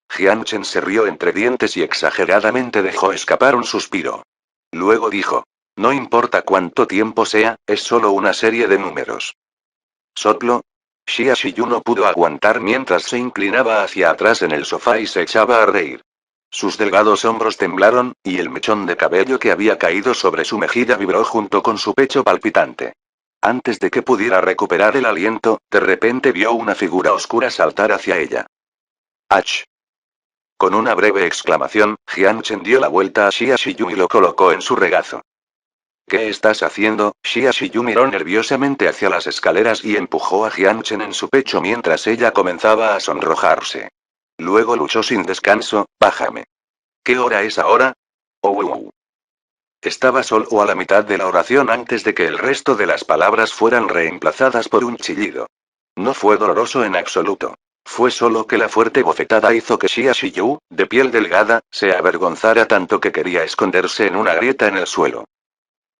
Jian Chen se rió entre dientes y exageradamente dejó escapar un suspiro. Luego dijo. No importa cuánto tiempo sea, es solo una serie de números. ¿Soplo? Xia Shiyu no pudo aguantar mientras se inclinaba hacia atrás en el sofá y se echaba a reír. Sus delgados hombros temblaron, y el mechón de cabello que había caído sobre su mejilla vibró junto con su pecho palpitante. Antes de que pudiera recuperar el aliento, de repente vio una figura oscura saltar hacia ella. ¡Ach! Con una breve exclamación, Jian Chen dio la vuelta a Xia Shiyu y lo colocó en su regazo. ¿Qué estás haciendo? Xia Shiyu miró nerviosamente hacia las escaleras y empujó a Jian Chen en su pecho mientras ella comenzaba a sonrojarse. Luego luchó sin descanso. Bájame. ¿Qué hora es ahora? Oh. Estaba solo a la mitad de la oración antes de que el resto de las palabras fueran reemplazadas por un chillido. No fue doloroso en absoluto. Fue solo que la fuerte bofetada hizo que Xia Shiyu, de piel delgada, se avergonzara tanto que quería esconderse en una grieta en el suelo.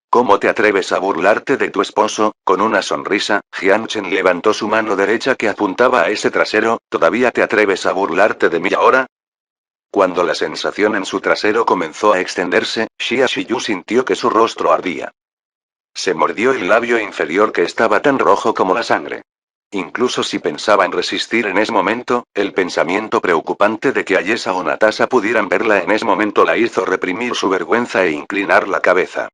¿Cómo te atreves a burlarte de tu esposo? Con una sonrisa, Jian Chen levantó su mano derecha que apuntaba a ese trasero. ¿Todavía te atreves a burlarte de mí ahora? Cuando la sensación en su trasero comenzó a extenderse, Xia Shiyu sintió que su rostro ardía. Se mordió el labio inferior que estaba tan rojo como la sangre. Incluso si pensaba en resistir en ese momento, el pensamiento preocupante de que Ayesa o Natasha pudieran verla en ese momento la hizo reprimir su vergüenza e inclinar la cabeza.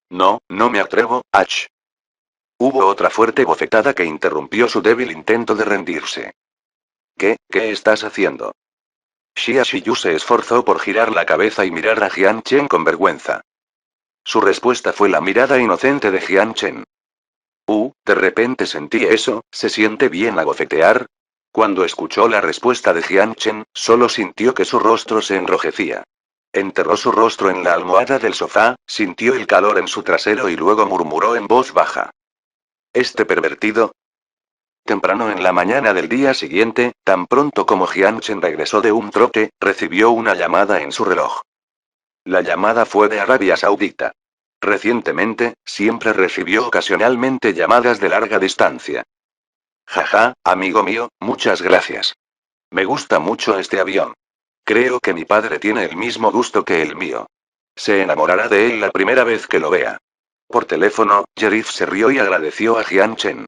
No, no me atrevo, Ach. Hubo otra fuerte bofetada que interrumpió su débil intento de rendirse. ¿Qué estás haciendo? Xia Shiyu se esforzó por girar la cabeza y mirar a Jian Chen con vergüenza. Su respuesta fue la mirada inocente de Jian Chen. De repente sentí eso, ¿se siente bien abofetear? Cuando escuchó la respuesta de Jian Chen, solo sintió que su rostro se enrojecía. Enterró su rostro en la almohada del sofá, sintió el calor en su trasero y luego murmuró en voz baja. ¿Este pervertido? Temprano en la mañana del día siguiente, tan pronto como Jian Chen regresó de un trote, recibió una llamada en su reloj. La llamada fue de Arabia Saudita. Recientemente, siempre recibió ocasionalmente llamadas de larga distancia. Jaja, amigo mío, muchas gracias. Me gusta mucho este avión. Creo que mi padre tiene el mismo gusto que el mío. Se enamorará de él la primera vez que lo vea. Por teléfono, Jerif se rió y agradeció a Jian Chen.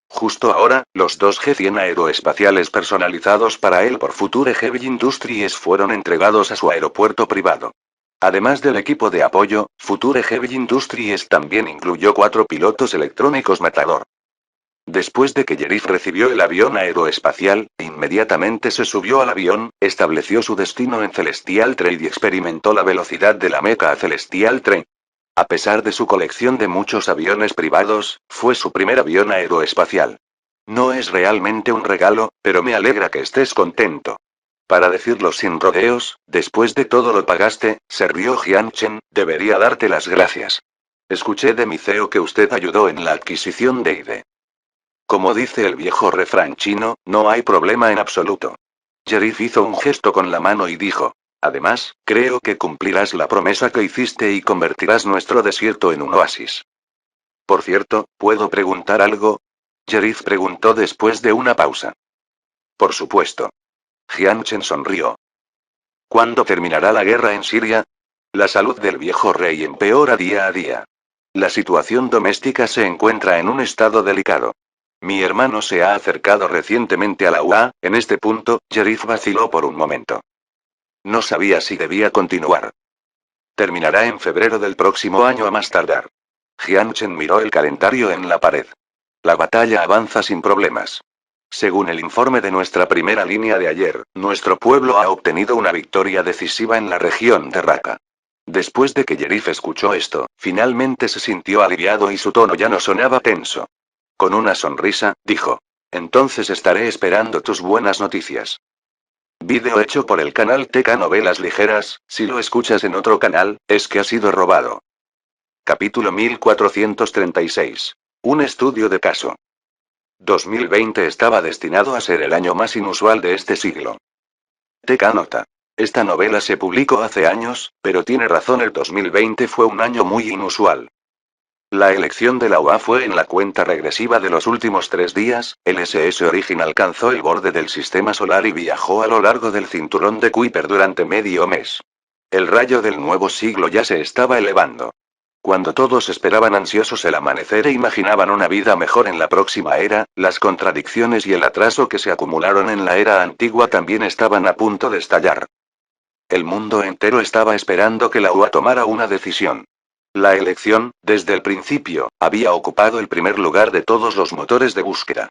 Justo ahora, los dos G-100 aeroespaciales personalizados para él por Future Heavy Industries fueron entregados a su aeropuerto privado. Además del equipo de apoyo, Future Heavy Industries también incluyó 4 pilotos electrónicos Matador. Después de que Jerif recibió el avión aeroespacial, inmediatamente se subió al avión, estableció su destino en Celestial Train y experimentó la velocidad de la meca a Celestial Train. A pesar de su colección de muchos aviones privados, fue su primer avión aeroespacial. No es realmente un regalo, pero me alegra que estés contento. Para decirlo sin rodeos, después de todo lo pagaste, se rió Jian Chen, debería darte las gracias. Escuché de mi CEO que usted ayudó en la adquisición de ID. Como dice el viejo refrán chino, no hay problema en absoluto. Jerif hizo un gesto con la mano y dijo. Además, creo que cumplirás la promesa que hiciste y convertirás nuestro desierto en un oasis. Por cierto, ¿puedo preguntar algo? Jerif preguntó después de una pausa. Por supuesto. Jian Chen sonrió. ¿Cuándo terminará la guerra en Siria? La salud del viejo rey empeora día a día. La situación doméstica se encuentra en un estado delicado. Mi hermano se ha acercado recientemente a la UA, en este punto, Jerif vaciló por un momento. No sabía si debía continuar. Terminará en febrero del próximo año a más tardar. Jian Chen miró el calendario en la pared. La batalla avanza sin problemas. Según el informe de nuestra primera línea de ayer, nuestro pueblo ha obtenido una victoria decisiva en la región de Raqqa. Después de que Jerif escuchó esto, finalmente se sintió aliviado y su tono ya no sonaba tenso. Con una sonrisa, dijo. Entonces estaré esperando tus buenas noticias. Vídeo hecho por el canal TK Novelas Ligeras. Si lo escuchas en otro canal, es que ha sido robado. Capítulo 1436. Un estudio de caso. 2020 estaba destinado a ser el año más inusual de este siglo. TK nota. Esta novela se publicó hace años, pero tiene razón, el 2020 fue un año muy inusual. La elección de la UA fue en la cuenta regresiva de los últimos 3 días, el SS Origin alcanzó el borde del sistema solar y viajó a lo largo del cinturón de Kuiper durante medio mes. El rayo del nuevo siglo ya se estaba elevando. Cuando todos esperaban ansiosos el amanecer e imaginaban una vida mejor en la próxima era, las contradicciones y el atraso que se acumularon en la era antigua también estaban a punto de estallar. El mundo entero estaba esperando que la UA tomara una decisión. La elección, desde el principio, había ocupado el primer lugar de todos los motores de búsqueda.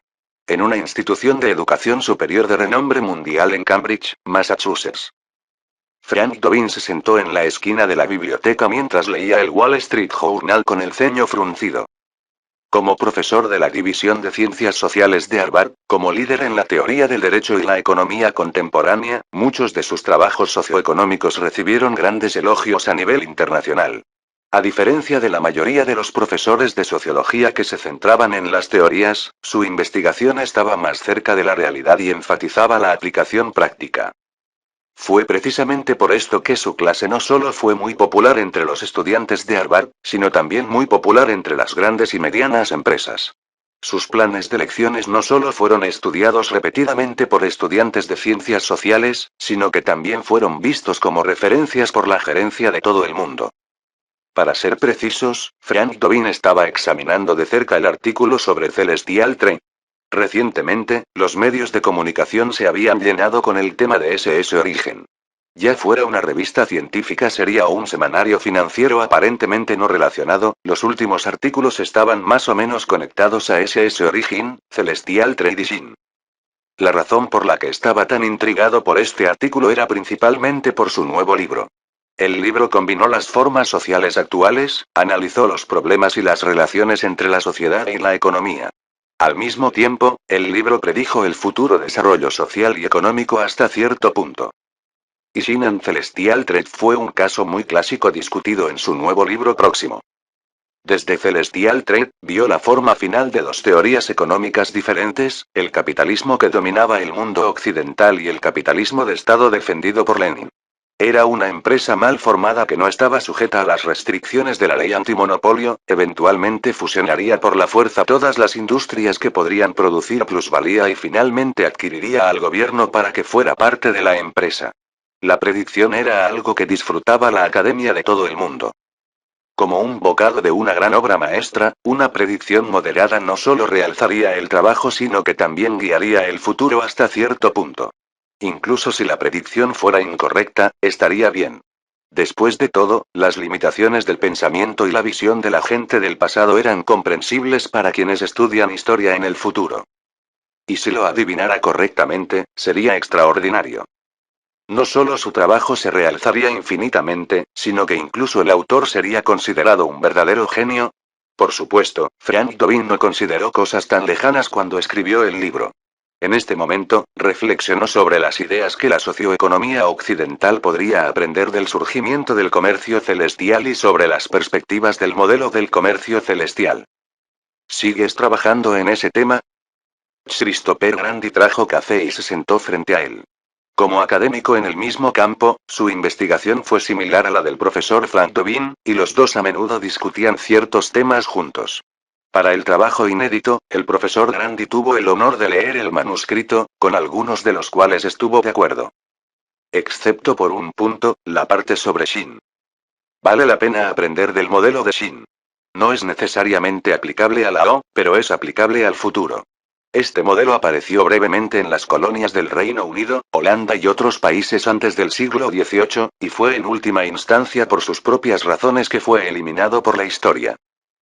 En una institución de educación superior de renombre mundial en Cambridge, Massachusetts. Frank Tobin se sentó en la esquina de la biblioteca mientras leía el Wall Street Journal con el ceño fruncido. Como profesor de la División de Ciencias Sociales de Harvard, como líder en la teoría del derecho y la economía contemporánea, muchos de sus trabajos socioeconómicos recibieron grandes elogios a nivel internacional. A diferencia de la mayoría de los profesores de sociología que se centraban en las teorías, su investigación estaba más cerca de la realidad y enfatizaba la aplicación práctica. Fue precisamente por esto que su clase no solo fue muy popular entre los estudiantes de Harvard, sino también muy popular entre las grandes y medianas empresas. Sus planes de lecciones no solo fueron estudiados repetidamente por estudiantes de ciencias sociales, sino que también fueron vistos como referencias por la gerencia de todo el mundo. Para ser precisos, Frank Tobin estaba examinando de cerca el artículo sobre Celestial Train. Recientemente, los medios de comunicación se habían llenado con el tema de SS Origen. Ya fuera una revista científica seria o un semanario financiero aparentemente no relacionado, los últimos artículos estaban más o menos conectados a SS Origin, Celestial Tradition. La razón por la que estaba tan intrigado por este artículo era principalmente por su nuevo libro. El libro combinó las formas sociales actuales, analizó los problemas y las relaciones entre la sociedad y la economía. Al mismo tiempo, el libro predijo el futuro desarrollo social y económico hasta cierto punto. Ishin and Celestial Thread fue un caso muy clásico discutido en su nuevo libro próximo. Desde Celestial Thread, vio la forma final de dos teorías económicas diferentes, el capitalismo que dominaba el mundo occidental y el capitalismo de Estado defendido por Lenin. Era una empresa mal formada que no estaba sujeta a las restricciones de la ley antimonopolio, eventualmente fusionaría por la fuerza todas las industrias que podrían producir plusvalía y finalmente adquiriría al gobierno para que fuera parte de la empresa. La predicción era algo que disfrutaba la academia de todo el mundo. Como un bocado de una gran obra maestra, una predicción moderada no solo realzaría el trabajo sino que también guiaría el futuro hasta cierto punto. Incluso si la predicción fuera incorrecta, estaría bien. Después de todo, las limitaciones del pensamiento y la visión de la gente del pasado eran comprensibles para quienes estudian historia en el futuro. Y si lo adivinara correctamente, sería extraordinario. No solo su trabajo se realzaría infinitamente, sino que incluso el autor sería considerado un verdadero genio. Por supuesto, Frank Tobin no consideró cosas tan lejanas cuando escribió el libro. En este momento, reflexionó sobre las ideas que la socioeconomía occidental podría aprender del surgimiento del comercio celestial y sobre las perspectivas del modelo del comercio celestial. ¿Sigues trabajando en ese tema? Christopher Grandi trajo café y se sentó frente a él. Como académico en el mismo campo, su investigación fue similar a la del profesor Frank Tobin, y los dos a menudo discutían ciertos temas juntos. Para el trabajo inédito, el profesor Grandi tuvo el honor de leer el manuscrito, con algunos de los cuales estuvo de acuerdo. Excepto por un punto, la parte sobre Shin. Vale la pena aprender del modelo de Shin. No es necesariamente aplicable a la O, pero es aplicable al futuro. Este modelo apareció brevemente en las colonias del Reino Unido, Holanda y otros países antes del siglo XVIII, y fue en última instancia por sus propias razones que fue eliminado por la historia.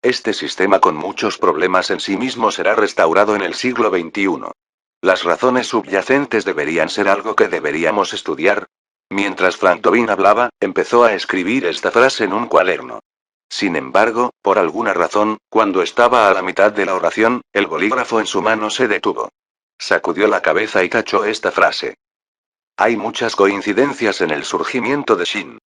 Este sistema con muchos problemas en sí mismo será restaurado en el siglo XXI. Las razones subyacentes deberían ser algo que deberíamos estudiar. Mientras Frank Tobin hablaba, empezó a escribir esta frase en un cuaderno. Sin embargo, por alguna razón, cuando estaba a la mitad de la oración, el bolígrafo en su mano se detuvo. Sacudió la cabeza y tachó esta frase. Hay muchas coincidencias en el surgimiento de Shin.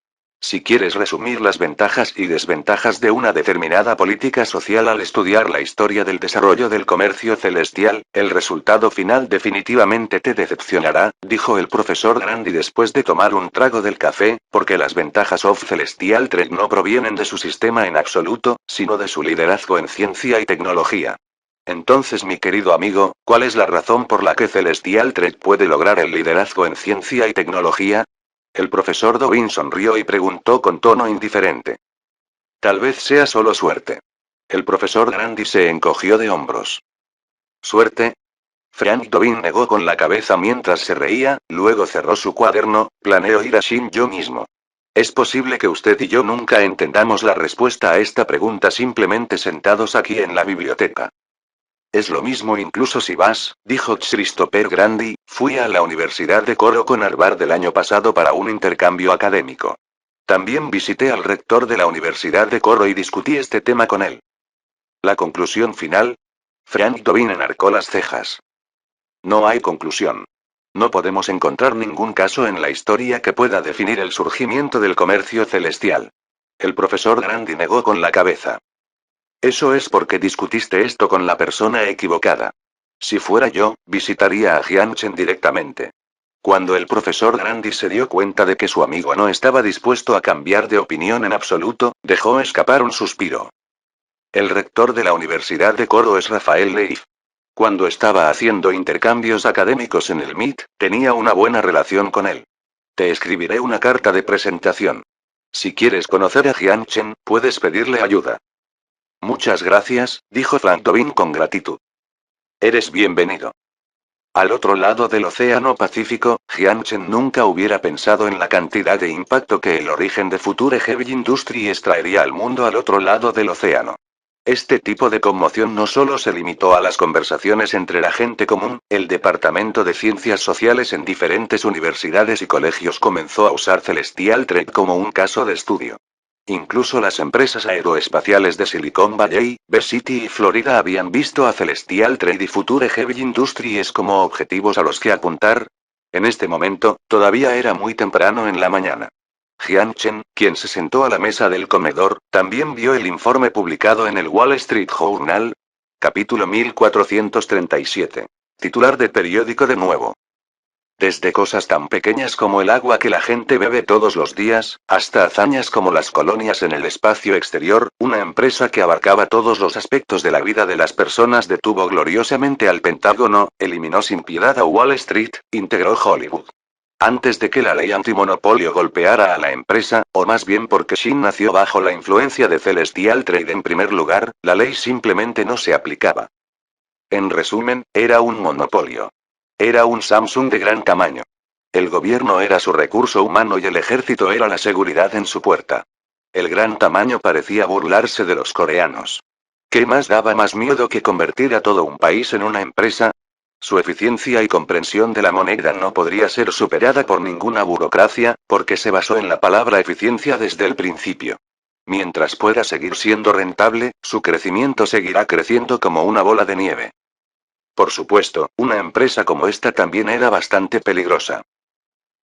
Si quieres resumir las ventajas y desventajas de una determinada política social al estudiar la historia del desarrollo del comercio celestial, el resultado final definitivamente te decepcionará, dijo el profesor Grandi después de tomar un trago del café, porque las ventajas of Celestial Trade no provienen de su sistema en absoluto, sino de su liderazgo en ciencia y tecnología. Entonces, mi querido amigo, ¿cuál es la razón por la que Celestial Trade puede lograr el liderazgo en ciencia y tecnología? El profesor Dovin sonrió y preguntó con tono indiferente. Tal vez sea solo suerte. El profesor Grandi se encogió de hombros. ¿Suerte? Frank Dovin negó con la cabeza mientras se reía, luego cerró su cuaderno. Planeo ir a Shin yo mismo. Es posible que usted y yo nunca entendamos la respuesta a esta pregunta simplemente sentados aquí en la biblioteca. Es lo mismo incluso si vas, dijo Christopher Grandi. Fui a la Universidad de Coro con Harvard el año pasado para un intercambio académico. También visité al rector de la Universidad de Coro y discutí este tema con él. ¿La conclusión final? Frank Dovin enarcó las cejas. No hay conclusión. No podemos encontrar ningún caso en la historia que pueda definir el surgimiento del comercio celestial. El profesor Grandi negó con la cabeza. Eso es porque discutiste esto con la persona equivocada. Si fuera yo, visitaría a Jianchen directamente. Cuando el profesor Grandi se dio cuenta de que su amigo no estaba dispuesto a cambiar de opinión en absoluto, dejó escapar un suspiro. El rector de la Universidad de Coro es Rafael Leif. Cuando estaba haciendo intercambios académicos en el MIT, tenía una buena relación con él. Te escribiré una carta de presentación. Si quieres conocer a Jianchen, puedes pedirle ayuda. Muchas gracias, dijo Frank Dovin con gratitud. Eres bienvenido. Al otro lado del Océano Pacífico, Jianchen nunca hubiera pensado en la cantidad de impacto que el origen de Future Heavy Industries traería al mundo al otro lado del océano. Este tipo de conmoción no solo se limitó a las conversaciones entre la gente común, el Departamento de Ciencias Sociales en diferentes universidades y colegios comenzó a usar Celestial Trade como un caso de estudio. Incluso las empresas aeroespaciales de Silicon Valley, B-City y Florida habían visto a Celestial Trade y Future Heavy Industries como objetivos a los que apuntar. En este momento, todavía era muy temprano en la mañana. Jianchen, quien se sentó a la mesa del comedor, también vio el informe publicado en el Wall Street Journal. Capítulo 1437. Titular de periódico de nuevo. Desde cosas tan pequeñas como el agua que la gente bebe todos los días, hasta hazañas como las colonias en el espacio exterior, una empresa que abarcaba todos los aspectos de la vida de las personas detuvo gloriosamente al Pentágono, eliminó sin piedad a Wall Street, integró Hollywood. Antes de que la ley antimonopolio golpeara a la empresa, o más bien porque Shin nació bajo la influencia de Celestial Trade en primer lugar, la ley simplemente no se aplicaba. En resumen, era un monopolio. Era un Samsung de gran tamaño. El gobierno era su recurso humano y el ejército era la seguridad en su puerta. El gran tamaño parecía burlarse de los coreanos. ¿Qué más daba más miedo que convertir a todo un país en una empresa? Su eficiencia y comprensión de la moneda no podría ser superada por ninguna burocracia, porque se basó en la palabra eficiencia desde el principio. Mientras pueda seguir siendo rentable, su crecimiento seguirá creciendo como una bola de nieve. Por supuesto, una empresa como esta también era bastante peligrosa.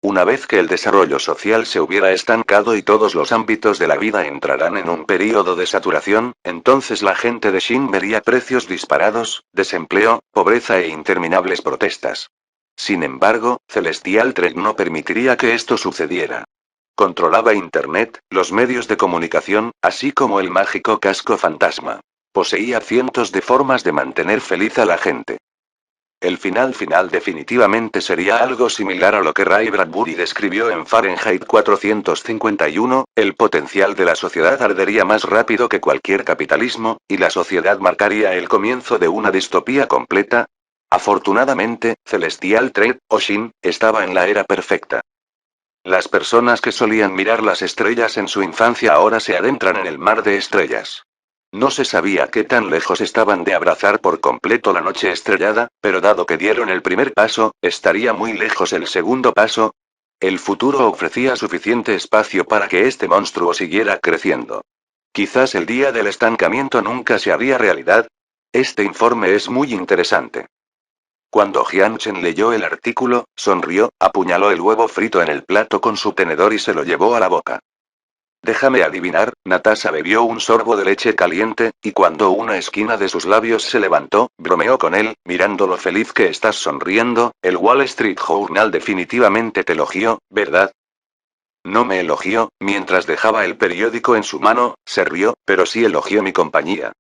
Una vez que el desarrollo social se hubiera estancado y todos los ámbitos de la vida entrarán en un período de saturación, entonces la gente de Shin vería precios disparados, desempleo, pobreza e interminables protestas. Sin embargo, Celestial Trade no permitiría que esto sucediera. Controlaba Internet, los medios de comunicación, así como el mágico casco fantasma. Poseía cientos de formas de mantener feliz a la gente. El final definitivamente sería algo similar a lo que Ray Bradbury describió en Fahrenheit 451, el potencial de la sociedad ardería más rápido que cualquier capitalismo, y la sociedad marcaría el comienzo de una distopía completa. Afortunadamente, Celestial Trade, o Shin, estaba en la era perfecta. Las personas que solían mirar las estrellas en su infancia ahora se adentran en el mar de estrellas. No se sabía qué tan lejos estaban de abrazar por completo la noche estrellada, pero dado que dieron el primer paso, ¿estaría muy lejos el segundo paso? El futuro ofrecía suficiente espacio para que este monstruo siguiera creciendo. Quizás el día del estancamiento nunca se haría realidad. Este informe es muy interesante. Cuando Jianchen leyó el artículo, sonrió, apuñaló el huevo frito en el plato con su tenedor y se lo llevó a la boca. Déjame adivinar, Natasha bebió un sorbo de leche caliente, y cuando una esquina de sus labios se levantó, bromeó con él, mirando lo feliz que estás sonriendo, el Wall Street Journal definitivamente te elogió, ¿verdad? No me elogió, mientras dejaba el periódico en su mano, se rió, pero sí elogió mi compañía.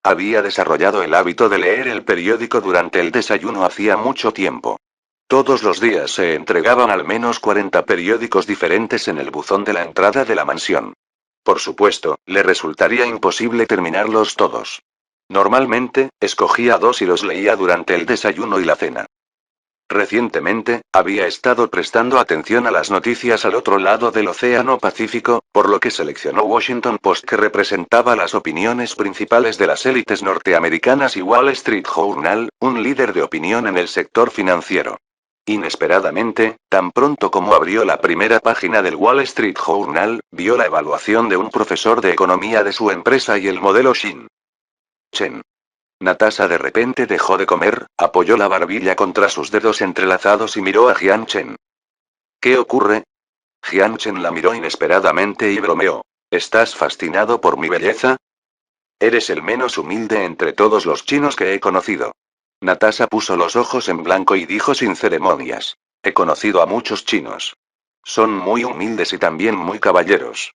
Había desarrollado el hábito de leer el periódico durante el desayuno hacía mucho tiempo. Todos los días se entregaban al menos 40 periódicos diferentes en el buzón de la entrada de la mansión. Por supuesto, le resultaría imposible terminarlos todos. Normalmente, escogía dos y los leía durante el desayuno y la cena. Recientemente, había estado prestando atención a las noticias al otro lado del Océano Pacífico, por lo que seleccionó Washington Post, que representaba las opiniones principales de las élites norteamericanas, y Wall Street Journal, un líder de opinión en el sector financiero. Inesperadamente, tan pronto como abrió la primera página del Wall Street Journal, vio la evaluación de un profesor de economía de su empresa y el modelo Shin. Chen. Natasha de repente dejó de comer, apoyó la barbilla contra sus dedos entrelazados y miró a Jian Chen. ¿Qué ocurre? Jian Chen la miró inesperadamente y bromeó. ¿Estás fascinado por mi belleza? Eres el menos humilde entre todos los chinos que he conocido. Natasha puso los ojos en blanco y dijo sin ceremonias. He conocido a muchos chinos. Son muy humildes y también muy caballeros.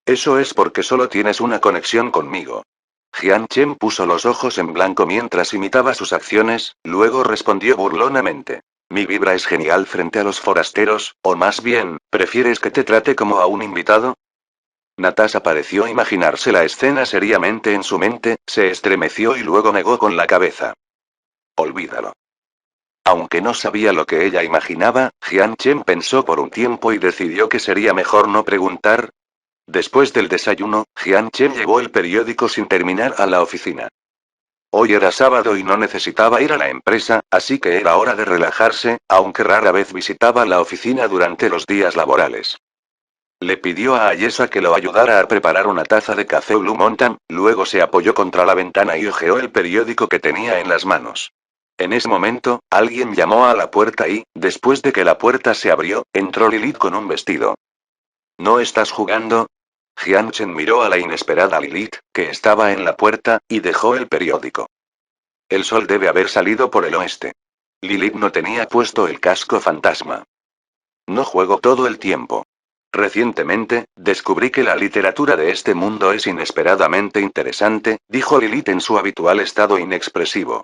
Eso es porque solo tienes una conexión conmigo. Jian Chen puso los ojos en blanco mientras imitaba sus acciones, luego respondió burlonamente. Mi vibra es genial frente a los forasteros, o más bien, ¿prefieres que te trate como a un invitado? Natasha pareció imaginarse la escena seriamente en su mente, se estremeció y luego negó con la cabeza. Olvídalo. Aunque no sabía lo que ella imaginaba, Jian Chen pensó por un tiempo y decidió que sería mejor no preguntar. Después del desayuno, Jian Chen llevó el periódico sin terminar a la oficina. Hoy era sábado y no necesitaba ir a la empresa, así que era hora de relajarse, aunque rara vez visitaba la oficina durante los días laborales. Le pidió a Ayesa que lo ayudara a preparar una taza de café Blue Mountain, luego se apoyó contra la ventana y hojeó el periódico que tenía en las manos. En ese momento, alguien llamó a la puerta y, después de que la puerta se abrió, entró Lilith con un vestido. ¿No estás jugando? Jian Chen miró a la inesperada Lilith, que estaba en la puerta, y dejó el periódico. El sol debe haber salido por el oeste. Lilith no tenía puesto el casco fantasma. No juego todo el tiempo. Recientemente, descubrí que la literatura de este mundo es inesperadamente interesante, dijo Lilith en su habitual estado inexpresivo.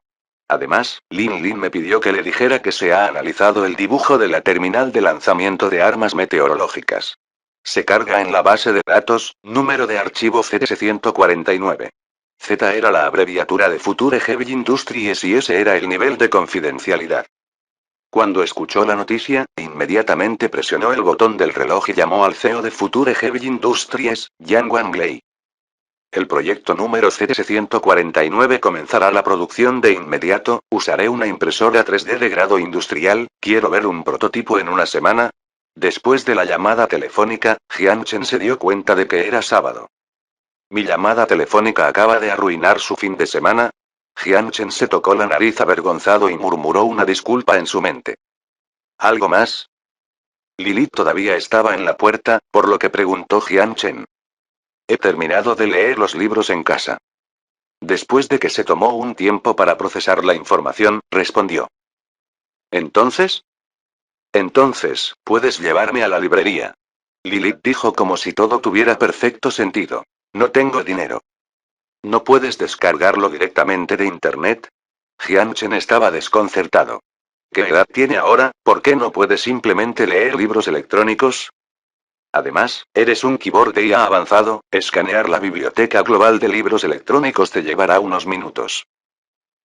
Además, Lin Lin me pidió que le dijera que se ha analizado el dibujo de la terminal de lanzamiento de armas meteorológicas. Se carga en la base de datos, número de archivo CS-149. Z era la abreviatura de Future Heavy Industries y ese era el nivel de confidencialidad. Cuando escuchó la noticia, inmediatamente presionó el botón del reloj y llamó al CEO de Future Heavy Industries, Yang Wanglei. El proyecto número CS-149 comenzará la producción de inmediato, usaré una impresora 3D de grado industrial, quiero ver un prototipo en una semana. Después de la llamada telefónica, Jian Chen se dio cuenta de que era sábado. Mi llamada telefónica acaba de arruinar su fin de semana. Jian Chen se tocó la nariz avergonzado y murmuró una disculpa en su mente. ¿Algo más? Lilith todavía estaba en la puerta, por lo que preguntó Jian Chen. He terminado de leer los libros en casa. Después de que se tomó un tiempo para procesar la información, respondió. ¿Entonces? Entonces, puedes llevarme a la librería. Lilith dijo como si todo tuviera perfecto sentido. No tengo dinero. ¿No puedes descargarlo directamente de internet? Jian Chen estaba desconcertado. ¿Qué edad tiene ahora? ¿Por qué no puedes simplemente leer libros electrónicos? Además, eres un keyboard de IA avanzado, escanear la biblioteca global de libros electrónicos te llevará unos minutos.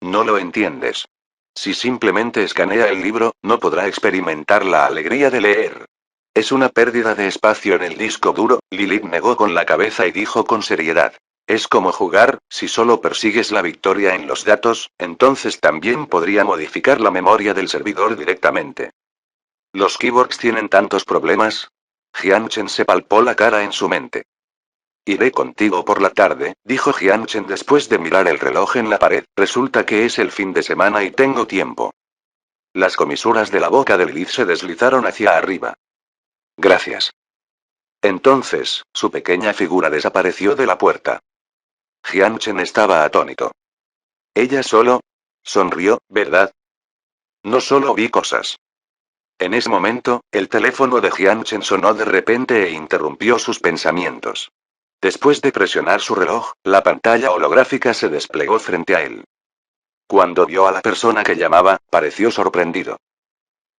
No lo entiendes. Si simplemente escanea el libro, no podrá experimentar la alegría de leer. Es una pérdida de espacio en el disco duro, Lilith negó con la cabeza y dijo con seriedad. Es como jugar, si solo persigues la victoria en los datos, entonces también podría modificar la memoria del servidor directamente. ¿Los keyboards tienen tantos problemas? Jian Chen se palpó la cara en su mente. Iré contigo por la tarde, dijo Jian Chen después de mirar el reloj en la pared. Resulta que es el fin de semana y tengo tiempo. Las comisuras de la boca de Lilith se deslizaron hacia arriba. Gracias. Entonces, su pequeña figura desapareció de la puerta. Jian Chen estaba atónito. Ella solo sonrió, ¿verdad? No solo vi cosas. En ese momento, el teléfono de Jian Chen sonó de repente e interrumpió sus pensamientos. Después de presionar su reloj, la pantalla holográfica se desplegó frente a él. Cuando vio a la persona que llamaba, pareció sorprendido.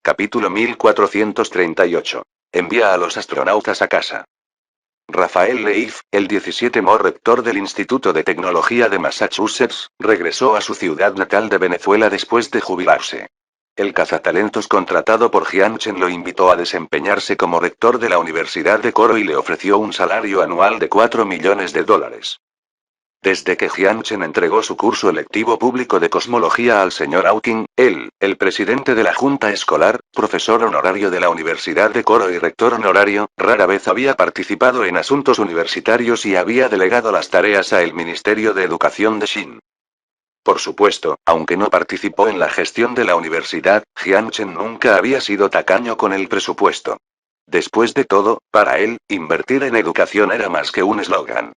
Capítulo 1438. Envía a los astronautas a casa. Rafael Leif, el 17mo rector del Instituto de Tecnología de Massachusetts, regresó a su ciudad natal de Venezuela después de jubilarse. El cazatalentos contratado por Jian Chen lo invitó a desempeñarse como rector de la Universidad de Coro y le ofreció un salario anual de $4 millones. Desde que Jian Chen entregó su curso electivo público de cosmología al señor Hawking, él, el presidente de la Junta Escolar, profesor honorario de la Universidad de Coro y rector honorario, rara vez había participado en asuntos universitarios y había delegado las tareas a el Ministerio de Educación de Shin. Por supuesto, aunque no participó en la gestión de la universidad, Jian Chen nunca había sido tacaño con el presupuesto. Después de todo, para él, invertir en educación era más que un eslogan.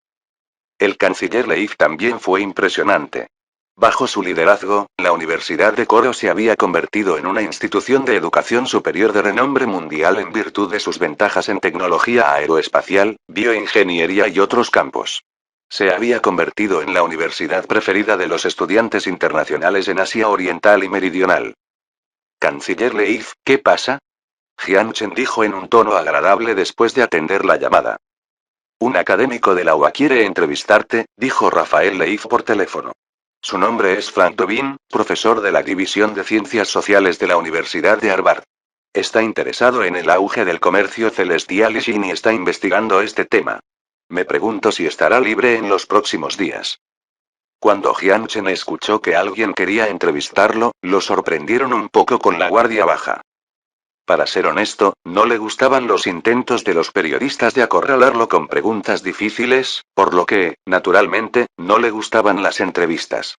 El canciller Leif también fue impresionante. Bajo su liderazgo, la Universidad de Coro se había convertido en una institución de educación superior de renombre mundial en virtud de sus ventajas en tecnología aeroespacial, bioingeniería y otros campos. Se había convertido en la universidad preferida de los estudiantes internacionales en Asia Oriental y Meridional. Canciller Leif, ¿qué pasa? Jian Chen dijo en un tono agradable después de atender la llamada. Un académico de la UA quiere entrevistarte, dijo Rafael Leif por teléfono. Su nombre es Frank Tobin, profesor de la División de Ciencias Sociales de la Universidad de Harvard. Está interesado en el auge del comercio celestial y Shin y está investigando este tema. Me pregunto si estará libre en los próximos días. Cuando Jian Chen escuchó que alguien quería entrevistarlo, lo sorprendieron un poco con la guardia baja. Para ser honesto, no le gustaban los intentos de los periodistas de acorralarlo con preguntas difíciles, por lo que, naturalmente, no le gustaban las entrevistas.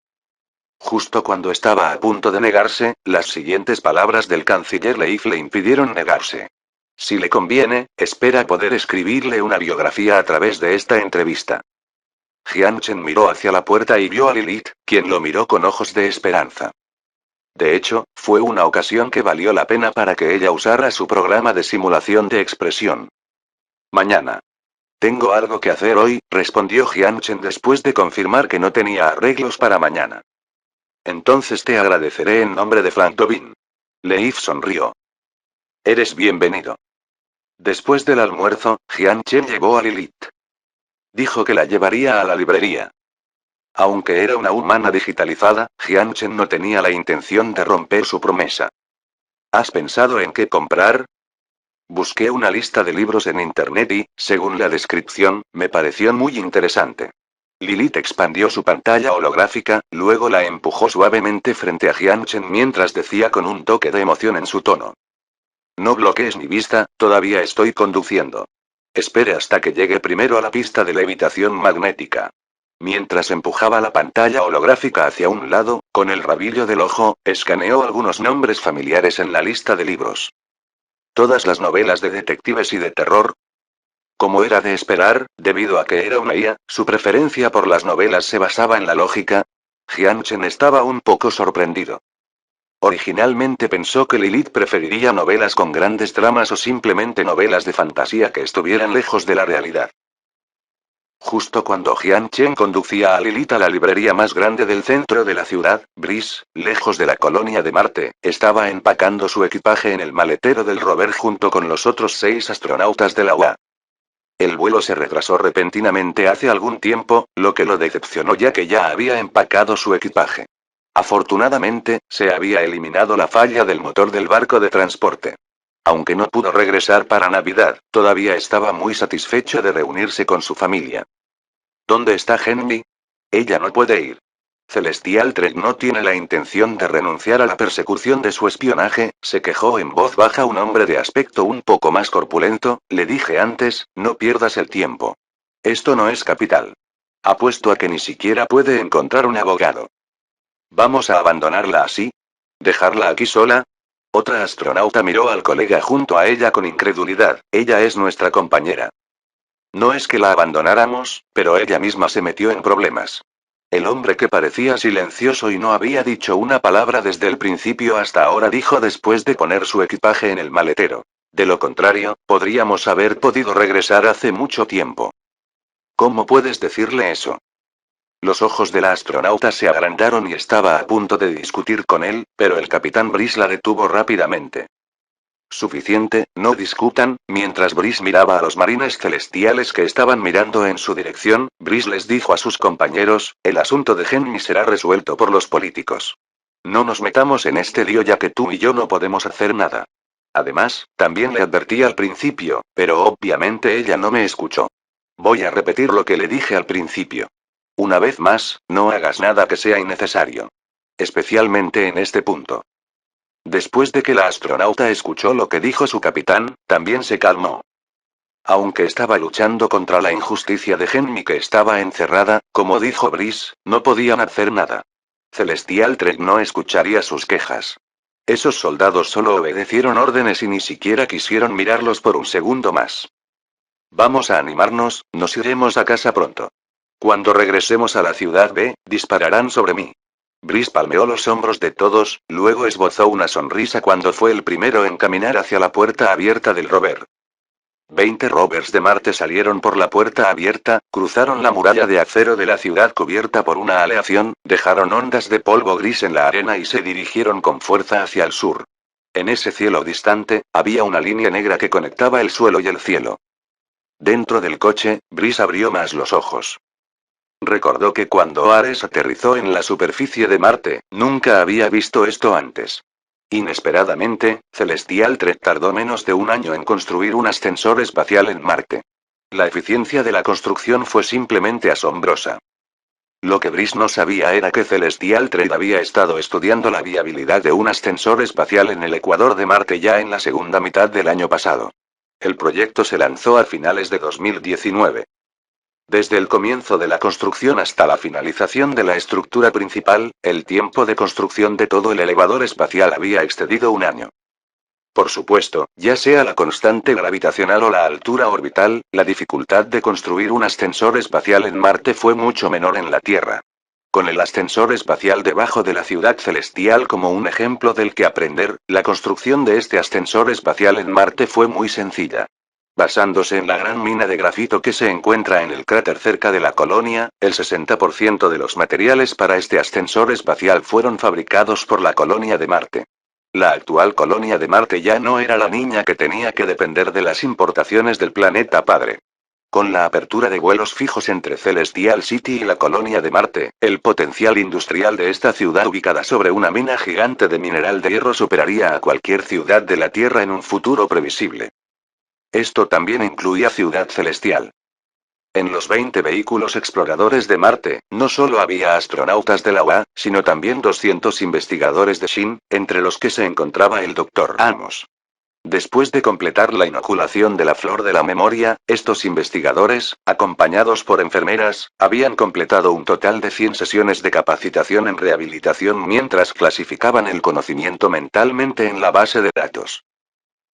Justo cuando estaba a punto de negarse, las siguientes palabras del canciller Leif le impidieron negarse. Si le conviene, espera poder escribirle una biografía a través de esta entrevista. Jian Chen miró hacia la puerta y vio a Lilith, quien lo miró con ojos de esperanza. De hecho, fue una ocasión que valió la pena para que ella usara su programa de simulación de expresión. Mañana. Tengo algo que hacer hoy, respondió Jian Chen después de confirmar que no tenía arreglos para mañana. Entonces te agradeceré en nombre de Frank Tobin. Leif sonrió. Eres bienvenido. Después del almuerzo, Jian Chen llevó a Lilith. Dijo que la llevaría a la librería. Aunque era una humana digitalizada, Jian Chen no tenía la intención de romper su promesa. ¿Has pensado en qué comprar? Busqué una lista de libros en internet y, según la descripción, me pareció muy interesante. Lilith expandió su pantalla holográfica, luego la empujó suavemente frente a Jian Chen mientras decía con un toque de emoción en su tono. No bloquees mi vista, todavía estoy conduciendo. Espere hasta que llegue primero a la pista de levitación magnética. Mientras empujaba la pantalla holográfica hacia un lado, con el rabillo del ojo, escaneó algunos nombres familiares en la lista de libros. Todas las novelas de detectives y de terror. Como era de esperar, debido a que era una IA, su preferencia por las novelas se basaba en la lógica. Jian Chen estaba un poco sorprendido. Originalmente pensó que Lilith preferiría novelas con grandes tramas o simplemente novelas de fantasía que estuvieran lejos de la realidad. Justo cuando Jian Chen conducía a Lilith a la librería más grande del centro de la ciudad, Brice, lejos de la colonia de Marte, estaba empacando su equipaje en el maletero del rover junto con los otros 6 astronautas de la UA. El vuelo se retrasó repentinamente hace algún tiempo, lo que lo decepcionó ya que ya había empacado su equipaje. Afortunadamente, se había eliminado la falla del motor del barco de transporte. Aunque no pudo regresar para Navidad, todavía estaba muy satisfecho de reunirse con su familia. ¿Dónde está Henry? Ella no puede ir. Celestial Trek no tiene la intención de renunciar a la persecución de su espionaje, se quejó en voz baja un hombre de aspecto un poco más corpulento. Le dije antes, no pierdas el tiempo. Esto no es capital. Apuesto a que ni siquiera puede encontrar un abogado. ¿Vamos a abandonarla así? ¿Dejarla aquí sola? Otra astronauta miró al colega junto a ella con incredulidad. Ella es nuestra compañera. No es que la abandonáramos, pero ella misma se metió en problemas. El hombre que parecía silencioso y no había dicho una palabra desde el principio hasta ahora dijo después de poner su equipaje en el maletero. De lo contrario, podríamos haber podido regresar hace mucho tiempo. ¿Cómo puedes decirle eso? Los ojos de la astronauta se agrandaron y estaba a punto de discutir con él, pero el capitán Brice la detuvo rápidamente. Suficiente, no discutan. Mientras Brice miraba a los marines celestiales que estaban mirando en su dirección, Brice les dijo a sus compañeros, el asunto de Henry será resuelto por los políticos. No nos metamos en este lío ya que tú y yo no podemos hacer nada. Además, también le advertí al principio, pero obviamente ella no me escuchó. Voy a repetir lo que le dije al principio. Una vez más, no hagas nada que sea innecesario. Especialmente en este punto. Después de que la astronauta escuchó lo que dijo su capitán, también se calmó. Aunque estaba luchando contra la injusticia de Henry que estaba encerrada, como dijo Brice, no podían hacer nada. Celestial Trek no escucharía sus quejas. Esos soldados solo obedecieron órdenes y ni siquiera quisieron mirarlos por un segundo más. Vamos a animarnos, nos iremos a casa pronto. Cuando regresemos a la ciudad B, dispararán sobre mí. Brice palmeó los hombros de todos, luego esbozó una sonrisa cuando fue el primero en caminar hacia la puerta abierta del rover. 20 rovers de Marte salieron por la puerta abierta, cruzaron la muralla de acero de la ciudad cubierta por una aleación, dejaron ondas de polvo gris en la arena y se dirigieron con fuerza hacia el sur. En ese cielo distante, había una línea negra que conectaba el suelo y el cielo. Dentro del coche, Brice abrió más los ojos. Recordó que cuando Ares aterrizó en la superficie de Marte, nunca había visto esto antes. Inesperadamente, Celestial Trek tardó menos de un año en construir un ascensor espacial en Marte. La eficiencia de la construcción fue simplemente asombrosa. Lo que Brice no sabía era que Celestial Trek había estado estudiando la viabilidad de un ascensor espacial en el ecuador de Marte ya en la segunda mitad del año pasado. El proyecto se lanzó a finales de 2019. Desde el comienzo de la construcción hasta la finalización de la estructura principal, el tiempo de construcción de todo el elevador espacial había excedido un año. Por supuesto, ya sea la constante gravitacional o la altura orbital, la dificultad de construir un ascensor espacial en Marte fue mucho menor en la Tierra. Con el ascensor espacial debajo de la ciudad celestial como un ejemplo del que aprender, la construcción de este ascensor espacial en Marte fue muy sencilla. Basándose en la gran mina de grafito que se encuentra en el cráter cerca de la colonia, el 60% de los materiales para este ascensor espacial fueron fabricados por la colonia de Marte. La actual colonia de Marte ya no era la niña que tenía que depender de las importaciones del planeta padre. Con la apertura de vuelos fijos entre Celestial City y la colonia de Marte, el potencial industrial de esta ciudad ubicada sobre una mina gigante de mineral de hierro superaría a cualquier ciudad de la Tierra en un futuro previsible. Esto también incluía Ciudad Celestial. En los 20 vehículos exploradores de Marte, no solo había astronautas de la UA, sino también 200 investigadores de SHIN, entre los que se encontraba el Dr. Amos. Después de completar la inoculación de la flor de la memoria, estos investigadores, acompañados por enfermeras, habían completado un total de 100 sesiones de capacitación en rehabilitación mientras clasificaban el conocimiento mentalmente en la base de datos.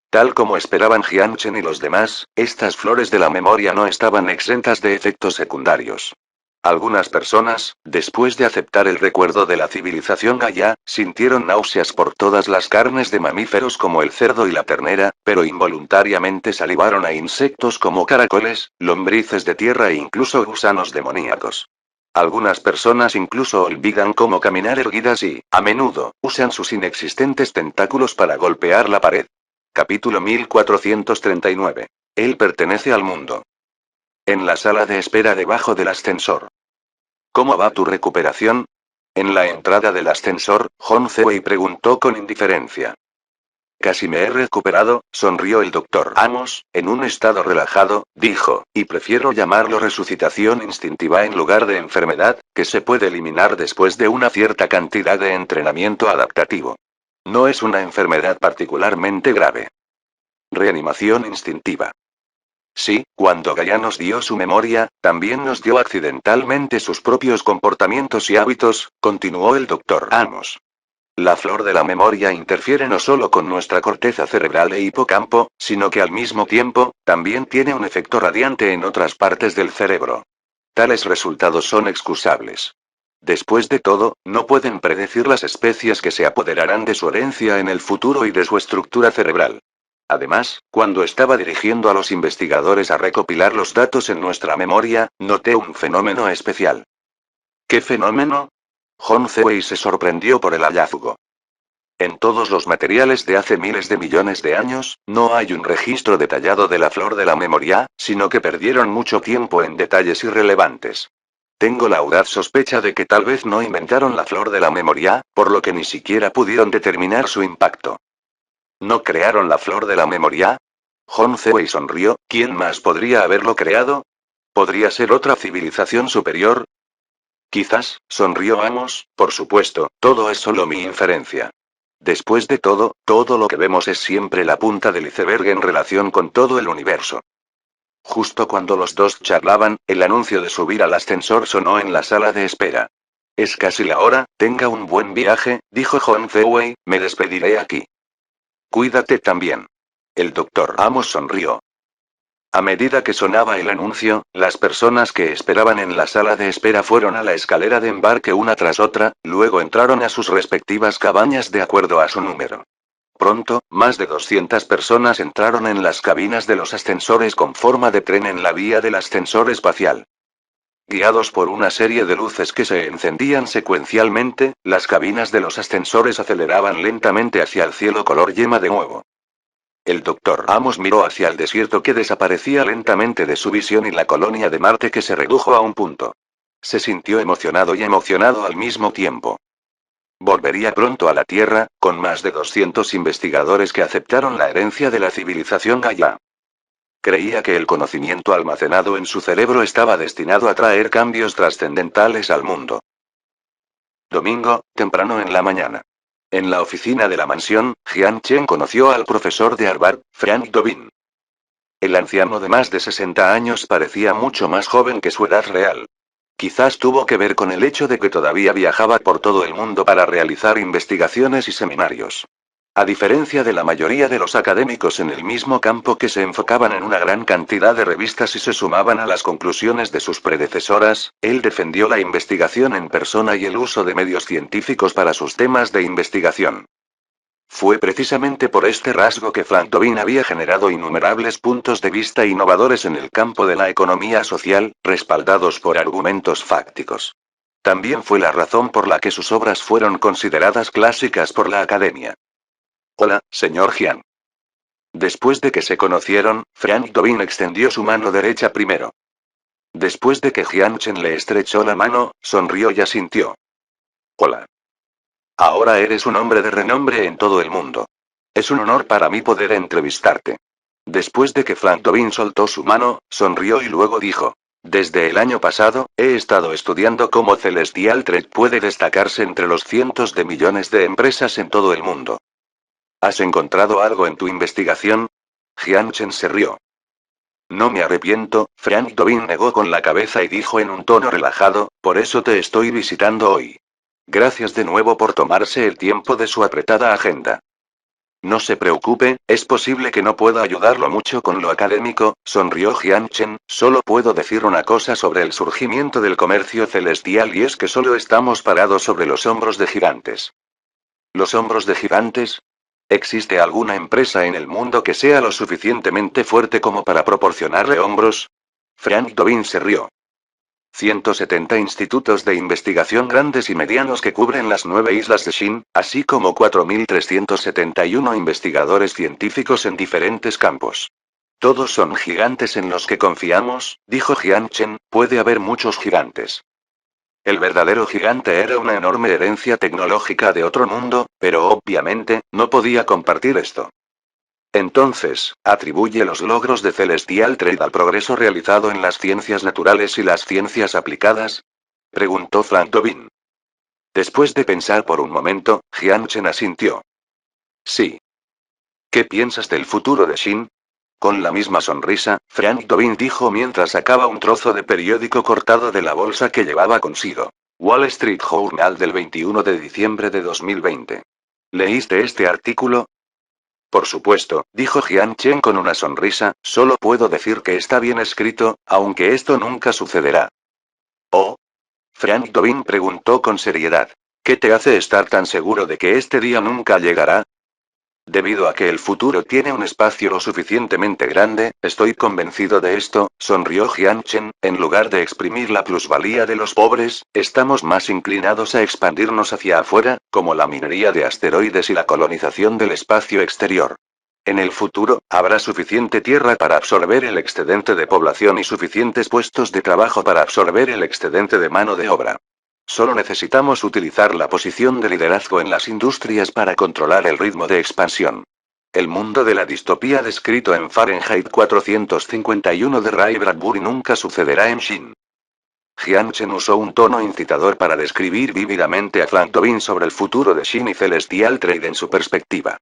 Tal como esperaban Jianchen y los demás, estas flores de la memoria no estaban exentas de efectos secundarios. Algunas personas, después de aceptar el recuerdo de la civilización Gaia, sintieron náuseas por todas las carnes de mamíferos como el cerdo y la ternera, pero involuntariamente salivaron a insectos como caracoles, lombrices de tierra e incluso gusanos demoníacos. Algunas personas incluso olvidan cómo caminar erguidas y, a menudo, usan sus inexistentes tentáculos para golpear la pared. Capítulo 1439. Él pertenece al mundo. En la sala de espera debajo del ascensor. ¿Cómo va tu recuperación? En la entrada del ascensor, John Cewey preguntó con indiferencia. Casi me he recuperado, sonrió el doctor Amos, en un estado relajado, dijo, y prefiero llamarlo resucitación instintiva en lugar de enfermedad, que se puede eliminar después de una cierta cantidad de entrenamiento adaptativo. No es una enfermedad particularmente grave. Reanimación instintiva. Sí, cuando Gaia nos dio su memoria, también nos dio accidentalmente sus propios comportamientos y hábitos, continuó el doctor Amos. La flor de la memoria interfiere no solo con nuestra corteza cerebral e hipocampo, sino que al mismo tiempo, también tiene un efecto radiante en otras partes del cerebro. Tales resultados son excusables. Después de todo, no pueden predecir las especies que se apoderarán de su herencia en el futuro y de su estructura cerebral. Además, cuando estaba dirigiendo a los investigadores a recopilar los datos en nuestra memoria, noté un fenómeno especial. ¿Qué fenómeno? John Dewey se sorprendió por el hallazgo. En todos los materiales de hace miles de millones de años, no hay un registro detallado de la flor de la memoria, sino que perdieron mucho tiempo en detalles irrelevantes. Tengo la audaz sospecha de que tal vez no inventaron la flor de la memoria, por lo que ni siquiera pudieron determinar su impacto. ¿No crearon la flor de la memoria? John Dewey sonrió. ¿Quién más podría haberlo creado? ¿Podría ser otra civilización superior? Quizás, sonrió Amos, por supuesto, todo es solo mi inferencia. Después de todo lo que vemos es siempre la punta del iceberg en relación con todo el universo. Justo cuando los dos charlaban, el anuncio de subir al ascensor sonó en la sala de espera. Es casi la hora, tenga un buen viaje, dijo John Dewey, me despediré aquí. Cuídate también. El doctor Amos sonrió. A medida que sonaba el anuncio, las personas que esperaban en la sala de espera fueron a la escalera de embarque una tras otra, luego entraron a sus respectivas cabañas de acuerdo a su número. Pronto, más de 200 personas entraron en las cabinas de los ascensores con forma de tren en la vía del ascensor espacial. Guiados por una serie de luces que se encendían secuencialmente, las cabinas de los ascensores aceleraban lentamente hacia el cielo color yema de nuevo. El doctor Amos miró hacia el desierto que desaparecía lentamente de su visión y la colonia de Marte que se redujo a un punto. Se sintió emocionado y emocionado al mismo tiempo. Volvería pronto a la Tierra, con más de 200 investigadores que aceptaron la herencia de la civilización Gaia. Creía que el conocimiento almacenado en su cerebro estaba destinado a traer cambios trascendentales al mundo. Domingo, temprano en la mañana. En la oficina de la mansión, Jian Chen conoció al profesor de Harvard, Frank Tobin. El anciano de más de 60 años parecía mucho más joven que su edad real. Quizás tuvo que ver con el hecho de que todavía viajaba por todo el mundo para realizar investigaciones y seminarios. A diferencia de la mayoría de los académicos en el mismo campo que se enfocaban en una gran cantidad de revistas y se sumaban a las conclusiones de sus predecesoras, él defendió la investigación en persona y el uso de medios científicos para sus temas de investigación. Fue precisamente por este rasgo que Frank Tobin había generado innumerables puntos de vista innovadores en el campo de la economía social, respaldados por argumentos fácticos. También fue la razón por la que sus obras fueron consideradas clásicas por la academia. Hola, señor Jian. Después de que se conocieron, Frank Tobin extendió su mano derecha primero. Después de que Jian Chen le estrechó la mano, sonrió y asintió. Hola. Ahora eres un hombre de renombre en todo el mundo. Es un honor para mí poder entrevistarte. Después de que Frank Tobin soltó su mano, sonrió y luego dijo. Desde el año pasado, he estado estudiando cómo Celestial Trade puede destacarse entre los cientos de millones de empresas en todo el mundo. ¿Has encontrado algo en tu investigación? Jian Chen se rió. No me arrepiento, Frank Tobin negó con la cabeza y dijo en un tono relajado, por eso te estoy visitando hoy. Gracias de nuevo por tomarse el tiempo de su apretada agenda. No se preocupe, es posible que no pueda ayudarlo mucho con lo académico, sonrió Jian Chen, solo puedo decir una cosa sobre el surgimiento del comercio celestial y es que solo estamos parados sobre los hombros de gigantes. ¿Los hombros de gigantes? ¿Existe alguna empresa en el mundo que sea lo suficientemente fuerte como para proporcionarle hombros? Frank Tobin se rió. 170 institutos de investigación grandes y medianos que cubren las 9 islas de Shin, así como 4.371 investigadores científicos en diferentes campos. Todos son gigantes en los que confiamos, dijo Jian Chen, puede haber muchos gigantes. El verdadero gigante era una enorme herencia tecnológica de otro mundo, pero obviamente, no podía compartir esto. Entonces, ¿atribuye los logros de Celestial Trade al progreso realizado en las ciencias naturales y las ciencias aplicadas? Preguntó Frank Tobin. Después de pensar por un momento, Jian Chen asintió. Sí. ¿Qué piensas del futuro de Shin? Con la misma sonrisa, Frank Tobin dijo mientras sacaba un trozo de periódico cortado de la bolsa que llevaba consigo. Wall Street Journal del 21 de diciembre de 2020. ¿Leíste este artículo? Por supuesto, dijo Jian Chen con una sonrisa, solo puedo decir que está bien escrito, aunque esto nunca sucederá. ¿Oh? Frank Tobin preguntó con seriedad. ¿Qué te hace estar tan seguro de que este día nunca llegará? Debido a que el futuro tiene un espacio lo suficientemente grande, estoy convencido de esto, sonrió Jian Chen, en lugar de exprimir la plusvalía de los pobres, estamos más inclinados a expandirnos hacia afuera, como la minería de asteroides y la colonización del espacio exterior. En el futuro, habrá suficiente tierra para absorber el excedente de población y suficientes puestos de trabajo para absorber el excedente de mano de obra. Solo necesitamos utilizar la posición de liderazgo en las industrias para controlar el ritmo de expansión. El mundo de la distopía descrito en Fahrenheit 451 de Ray Bradbury nunca sucederá en Shin. Jian Chen usó un tono incitador para describir vívidamente a Frank Tobin sobre el futuro de Shin y Celestial Trade en su perspectiva.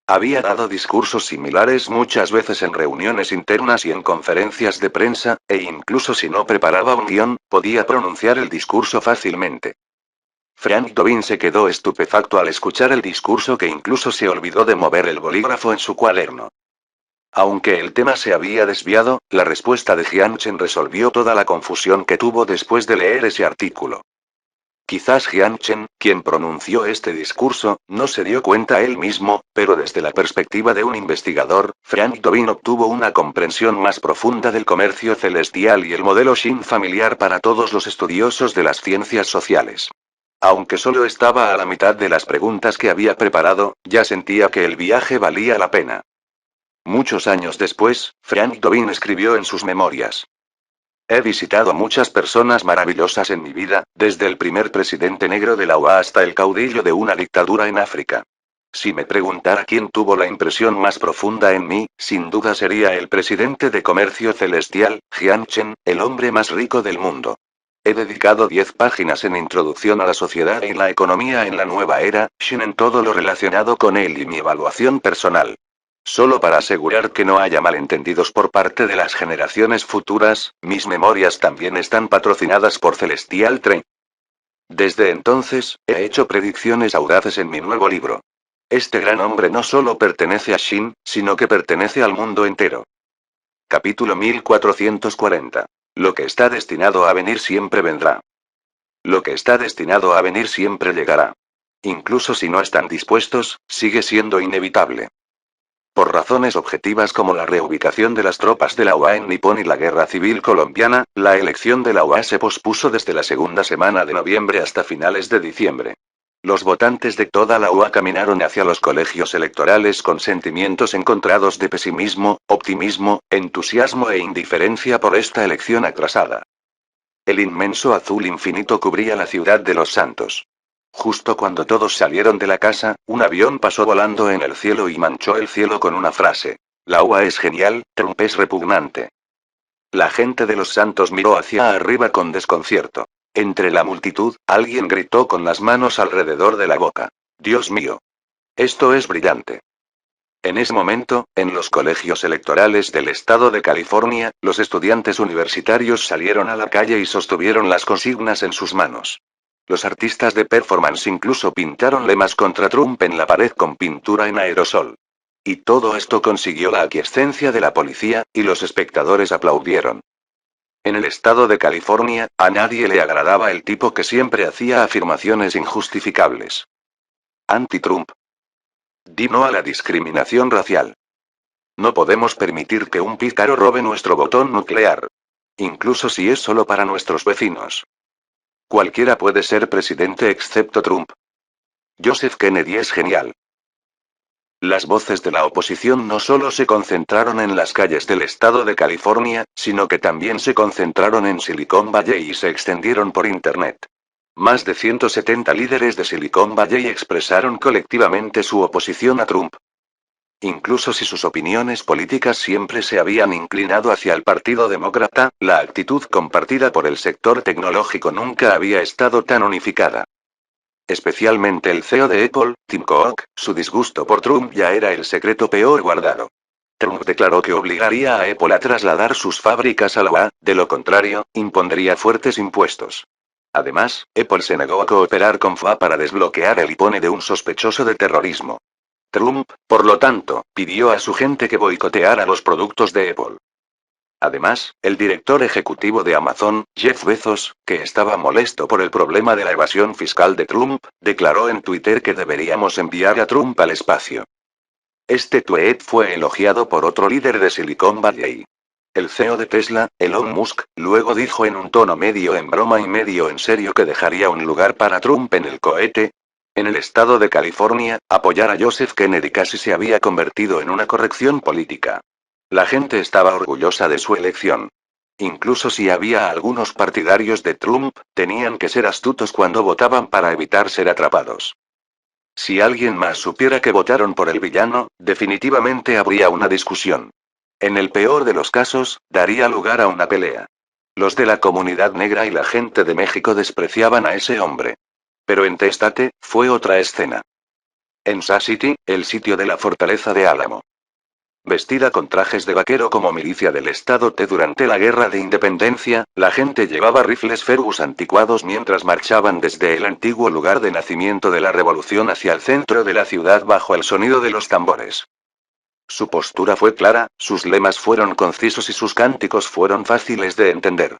Había dado discursos similares muchas veces en reuniones internas y en conferencias de prensa, e incluso si no preparaba un guión, podía pronunciar el discurso fácilmente. Frank Tobin se quedó estupefacto al escuchar el discurso que incluso se olvidó de mover el bolígrafo en su cuaderno. Aunque el tema se había desviado, la respuesta de Jian Chen resolvió toda la confusión que tuvo después de leer ese artículo. Quizás Jian Chen, quien pronunció este discurso, no se dio cuenta él mismo, pero desde la perspectiva de un investigador, Frank Tobin obtuvo una comprensión más profunda del comercio celestial y el modelo Shin familiar para todos los estudiosos de las ciencias sociales. Aunque solo estaba a la mitad de las preguntas que había preparado, ya sentía que el viaje valía la pena. Muchos años después, Frank Tobin escribió en sus memorias. He visitado muchas personas maravillosas en mi vida, desde el primer presidente negro de la OA hasta el caudillo de una dictadura en África. Si me preguntara quién tuvo la impresión más profunda en mí, sin duda sería el presidente de Comercio Celestial, Jian Chen, el hombre más rico del mundo. He dedicado 10 páginas en Introducción a la Sociedad y la Economía en la Nueva Era, Shin en todo lo relacionado con él y mi evaluación personal. Solo para asegurar que no haya malentendidos por parte de las generaciones futuras, mis memorias también están patrocinadas por Celestial Trade. Desde entonces, he hecho predicciones audaces en mi nuevo libro. Este gran hombre no solo pertenece a Shin, sino que pertenece al mundo entero. Capítulo 1440. Lo que está destinado a venir siempre vendrá. Lo que está destinado a venir siempre llegará. Incluso si no están dispuestos, sigue siendo inevitable. Por razones objetivas como la reubicación de las tropas de la OA en Nippon y la guerra civil colombiana, la elección de la OA se pospuso desde la segunda semana de noviembre hasta finales de diciembre. Los votantes de toda la OA caminaron hacia los colegios electorales con sentimientos encontrados de pesimismo, optimismo, entusiasmo e indiferencia por esta elección atrasada. El inmenso azul infinito cubría la ciudad de Los Santos. Justo cuando todos salieron de la casa, un avión pasó volando en el cielo y manchó el cielo con una frase. La UA es genial, Trump es repugnante. La gente de Los Santos miró hacia arriba con desconcierto. Entre la multitud, alguien gritó con las manos alrededor de la boca. Dios mío. Esto es brillante. En ese momento, en los colegios electorales del estado de California, los estudiantes universitarios salieron a la calle y sostuvieron las consignas en sus manos. Los artistas de performance incluso pintaron lemas contra Trump en la pared con pintura en aerosol. Y todo esto consiguió la aquiescencia de la policía, y los espectadores aplaudieron. En el estado de California, a nadie le agradaba el tipo que siempre hacía afirmaciones injustificables. Anti-Trump. Di no a la discriminación racial. No podemos permitir que un pícaro robe nuestro botón nuclear. Incluso si es solo para nuestros vecinos. Cualquiera puede ser presidente excepto Trump. Joseph Kennedy es genial. Las voces de la oposición no solo se concentraron en las calles del estado de California, sino que también se concentraron en Silicon Valley y se extendieron por Internet. Más de 170 líderes de Silicon Valley expresaron colectivamente su oposición a Trump. Incluso si sus opiniones políticas siempre se habían inclinado hacia el Partido Demócrata, la actitud compartida por el sector tecnológico nunca había estado tan unificada. Especialmente el CEO de Apple, Tim Cook, su disgusto por Trump ya era el secreto peor guardado. Trump declaró que obligaría a Apple a trasladar sus fábricas a la UA, de lo contrario, impondría fuertes impuestos. Además, Apple se negó a cooperar con FA para desbloquear el iPhone de un sospechoso de terrorismo. Trump, por lo tanto, pidió a su gente que boicoteara los productos de Apple. Además, el director ejecutivo de Amazon, Jeff Bezos, que estaba molesto por el problema de la evasión fiscal de Trump, declaró en Twitter que deberíamos enviar a Trump al espacio. Este tweet fue elogiado por otro líder de Silicon Valley. El CEO de Tesla, Elon Musk, luego dijo en un tono medio en broma y medio en serio que dejaría un lugar para Trump en el cohete. En el estado de California, apoyar a Joseph Kennedy casi se había convertido en una corrección política. La gente estaba orgullosa de su elección. Incluso si había algunos partidarios de Trump, tenían que ser astutos cuando votaban para evitar ser atrapados. Si alguien más supiera que votaron por el villano, definitivamente habría una discusión. En el peor de los casos, daría lugar a una pelea. Los de la comunidad negra y la gente de México despreciaban a ese hombre. Pero en Testate, fue otra escena. En Sioux City, el sitio de la fortaleza de Álamo. Vestida con trajes de vaquero como milicia del Estado T durante la Guerra de Independencia, la gente llevaba rifles Fergus anticuados mientras marchaban desde el antiguo lugar de nacimiento de la revolución hacia el centro de la ciudad bajo el sonido de los tambores. Su postura fue clara, sus lemas fueron concisos y sus cánticos fueron fáciles de entender.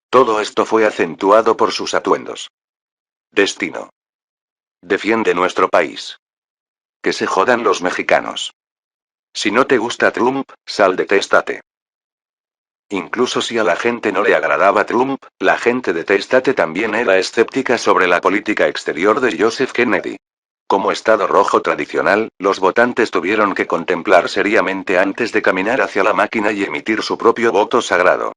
Todo esto fue acentuado por sus atuendos. Destino. Defiende nuestro país. Que se jodan los mexicanos. Si no te gusta Trump, sal de Testate. Incluso si a la gente no le agradaba Trump, la gente de Testate también era escéptica sobre la política exterior de Joseph Kennedy. Como Estado rojo tradicional, los votantes tuvieron que contemplar seriamente antes de caminar hacia la máquina y emitir su propio voto sagrado.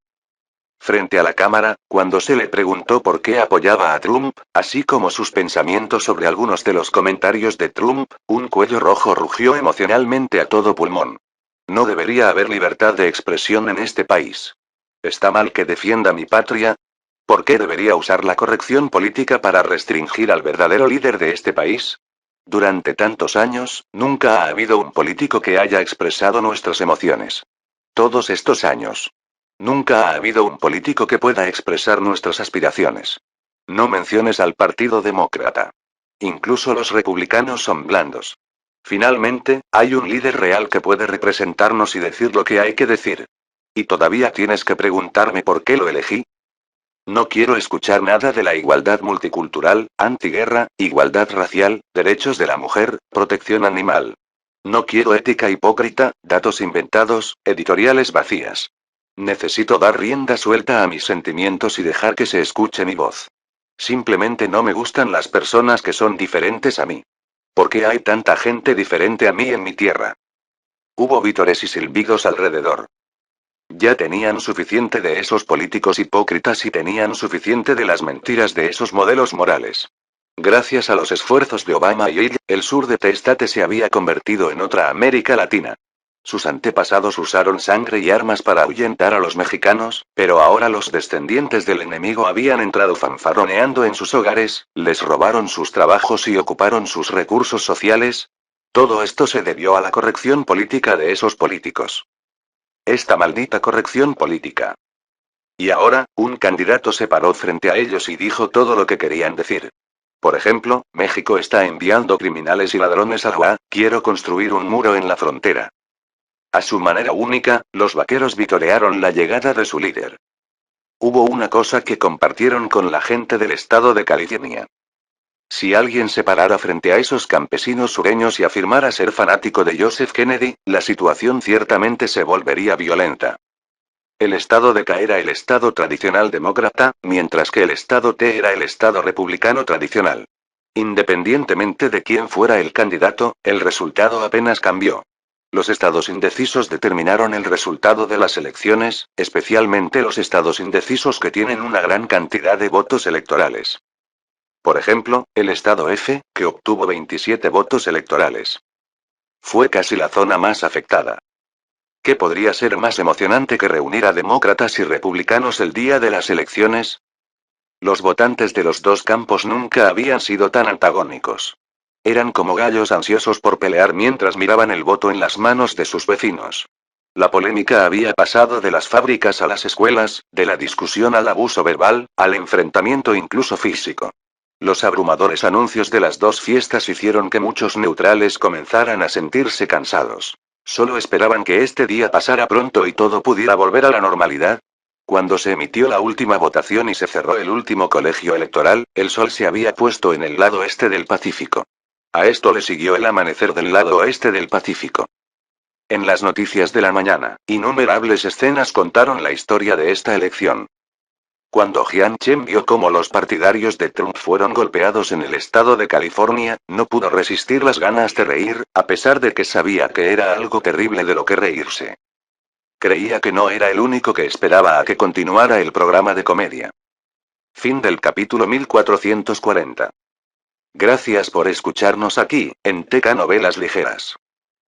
Frente a la cámara, cuando se le preguntó por qué apoyaba a Trump, así como sus pensamientos sobre algunos de los comentarios de Trump, un cuello rojo rugió emocionalmente a todo pulmón. No debería haber libertad de expresión en este país. ¿Está mal que defienda mi patria? ¿Por qué debería usar la corrección política para restringir al verdadero líder de este país? Durante tantos años, nunca ha habido un político que haya expresado nuestras emociones. Todos estos años. Nunca ha habido un político que pueda expresar nuestras aspiraciones. No menciones al Partido Demócrata. Incluso los republicanos son blandos. Finalmente, hay un líder real que puede representarnos y decir lo que hay que decir. ¿Y todavía tienes que preguntarme por qué lo elegí? No quiero escuchar nada de la igualdad multicultural, antiguerra, igualdad racial, derechos de la mujer, protección animal. No quiero ética hipócrita, datos inventados, editoriales vacías. Necesito dar rienda suelta a mis sentimientos y dejar que se escuche mi voz. Simplemente no me gustan las personas que son diferentes a mí. ¿Por qué hay tanta gente diferente a mí en mi tierra? Hubo vítores y silbidos alrededor. Ya tenían suficiente de esos políticos hipócritas y tenían suficiente de las mentiras de esos modelos morales. Gracias a los esfuerzos de Obama y él, el sur de Testate se había convertido en otra América Latina. Sus antepasados usaron sangre y armas para ahuyentar a los mexicanos, pero ahora los descendientes del enemigo habían entrado fanfarroneando en sus hogares, les robaron sus trabajos y ocuparon sus recursos sociales. Todo esto se debió a la corrección política de esos políticos. Esta maldita corrección política. Y ahora, un candidato se paró frente a ellos y dijo todo lo que querían decir. Por ejemplo, México está enviando criminales y ladrones a la quiero construir un muro en la frontera. A su manera única, los vaqueros vitorearon la llegada de su líder. Hubo una cosa que compartieron con la gente del estado de California. Si alguien se parara frente a esos campesinos sureños y afirmara ser fanático de Joseph Kennedy, la situación ciertamente se volvería violenta. El estado de K era el estado tradicional demócrata, mientras que el estado T era el estado republicano tradicional. Independientemente de quién fuera el candidato, el resultado apenas cambió. Los estados indecisos determinaron el resultado de las elecciones, especialmente los estados indecisos que tienen una gran cantidad de votos electorales. Por ejemplo, el estado F, que obtuvo 27 votos electorales. Fue casi la zona más afectada. ¿Qué podría ser más emocionante que reunir a demócratas y republicanos el día de las elecciones? Los votantes de los dos campos nunca habían sido tan antagónicos. Eran como gallos ansiosos por pelear mientras miraban el voto en las manos de sus vecinos. La polémica había pasado de las fábricas a las escuelas, de la discusión al abuso verbal, al enfrentamiento incluso físico. Los abrumadores anuncios de las dos fiestas hicieron que muchos neutrales comenzaran a sentirse cansados. Solo esperaban que este día pasara pronto y todo pudiera volver a la normalidad. Cuando se emitió la última votación y se cerró el último colegio electoral, el sol se había puesto en el lado este del Pacífico. A esto le siguió el amanecer del lado oeste del Pacífico. En las noticias de la mañana, innumerables escenas contaron la historia de esta elección. Cuando Jian Chen vio cómo los partidarios de Trump fueron golpeados en el estado de California, no pudo resistir las ganas de reír, a pesar de que sabía que era algo terrible de lo que reírse. Creía que no era el único que esperaba a que continuara el programa de comedia. Fin del capítulo 1440. Gracias por escucharnos aquí, en TK Novelas Ligeras.